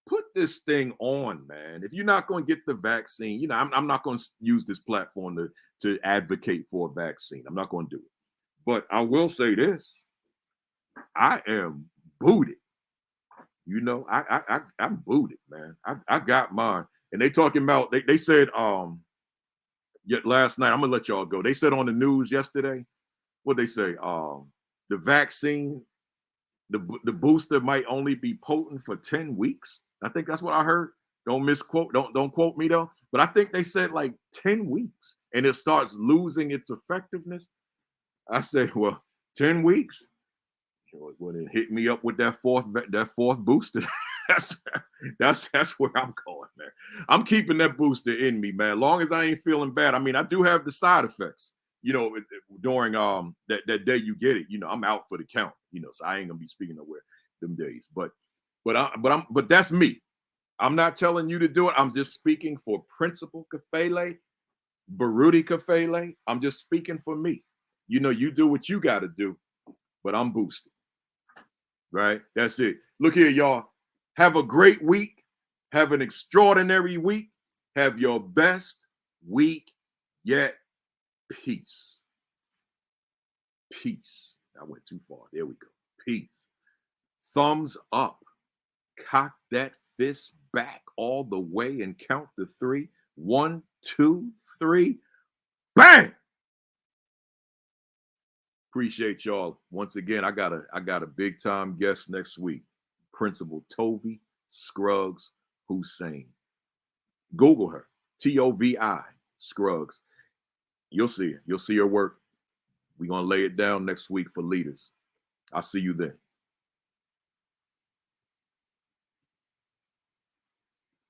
put this thing on, man. If you're not going to get the vaccine, you know, I'm not going to use this platform to advocate for a vaccine. I'm not going to do it. But I will say this: I am booted. You know, I'm booted, man. I got mine, and they talking about they said yet last night. I'm gonna let y'all go. They said on the news yesterday, what they say, the vaccine, the booster might only be potent for 10 weeks. I think that's what I heard. Don't misquote, don't quote me though. But I think they said like 10 weeks, and it starts losing its effectiveness. I say, well, 10 weeks. Well, it hit me up with that fourth booster. that's where I'm going, man. I'm keeping that booster in me, man. Long as I ain't feeling bad. I mean, I do have the side effects, you know, during that day you get it. You know, I'm out for the count, you know, so I ain't gonna be speaking nowhere them days. But that's me. I'm not telling you to do it. I'm just speaking for Principal Kafele, Baruti Kafele. I'm just speaking for me. You know, you do what you got to do, but I'm boosted. Right? That's it. Look here, y'all. Have a great week. Have an extraordinary week. Have your best week yet. Peace. Peace. I went too far. There we go. Peace. Thumbs up. Cock that fist back all the way and count to 3. 1, 2, 3. Bang! Appreciate y'all. Once again, I got a big time guest next week. Principal Tovi Scruggs Hussein. Google her. Tovi Scruggs. You'll see her. You'll see her work. We're gonna lay it down next week for leaders. I'll see you then.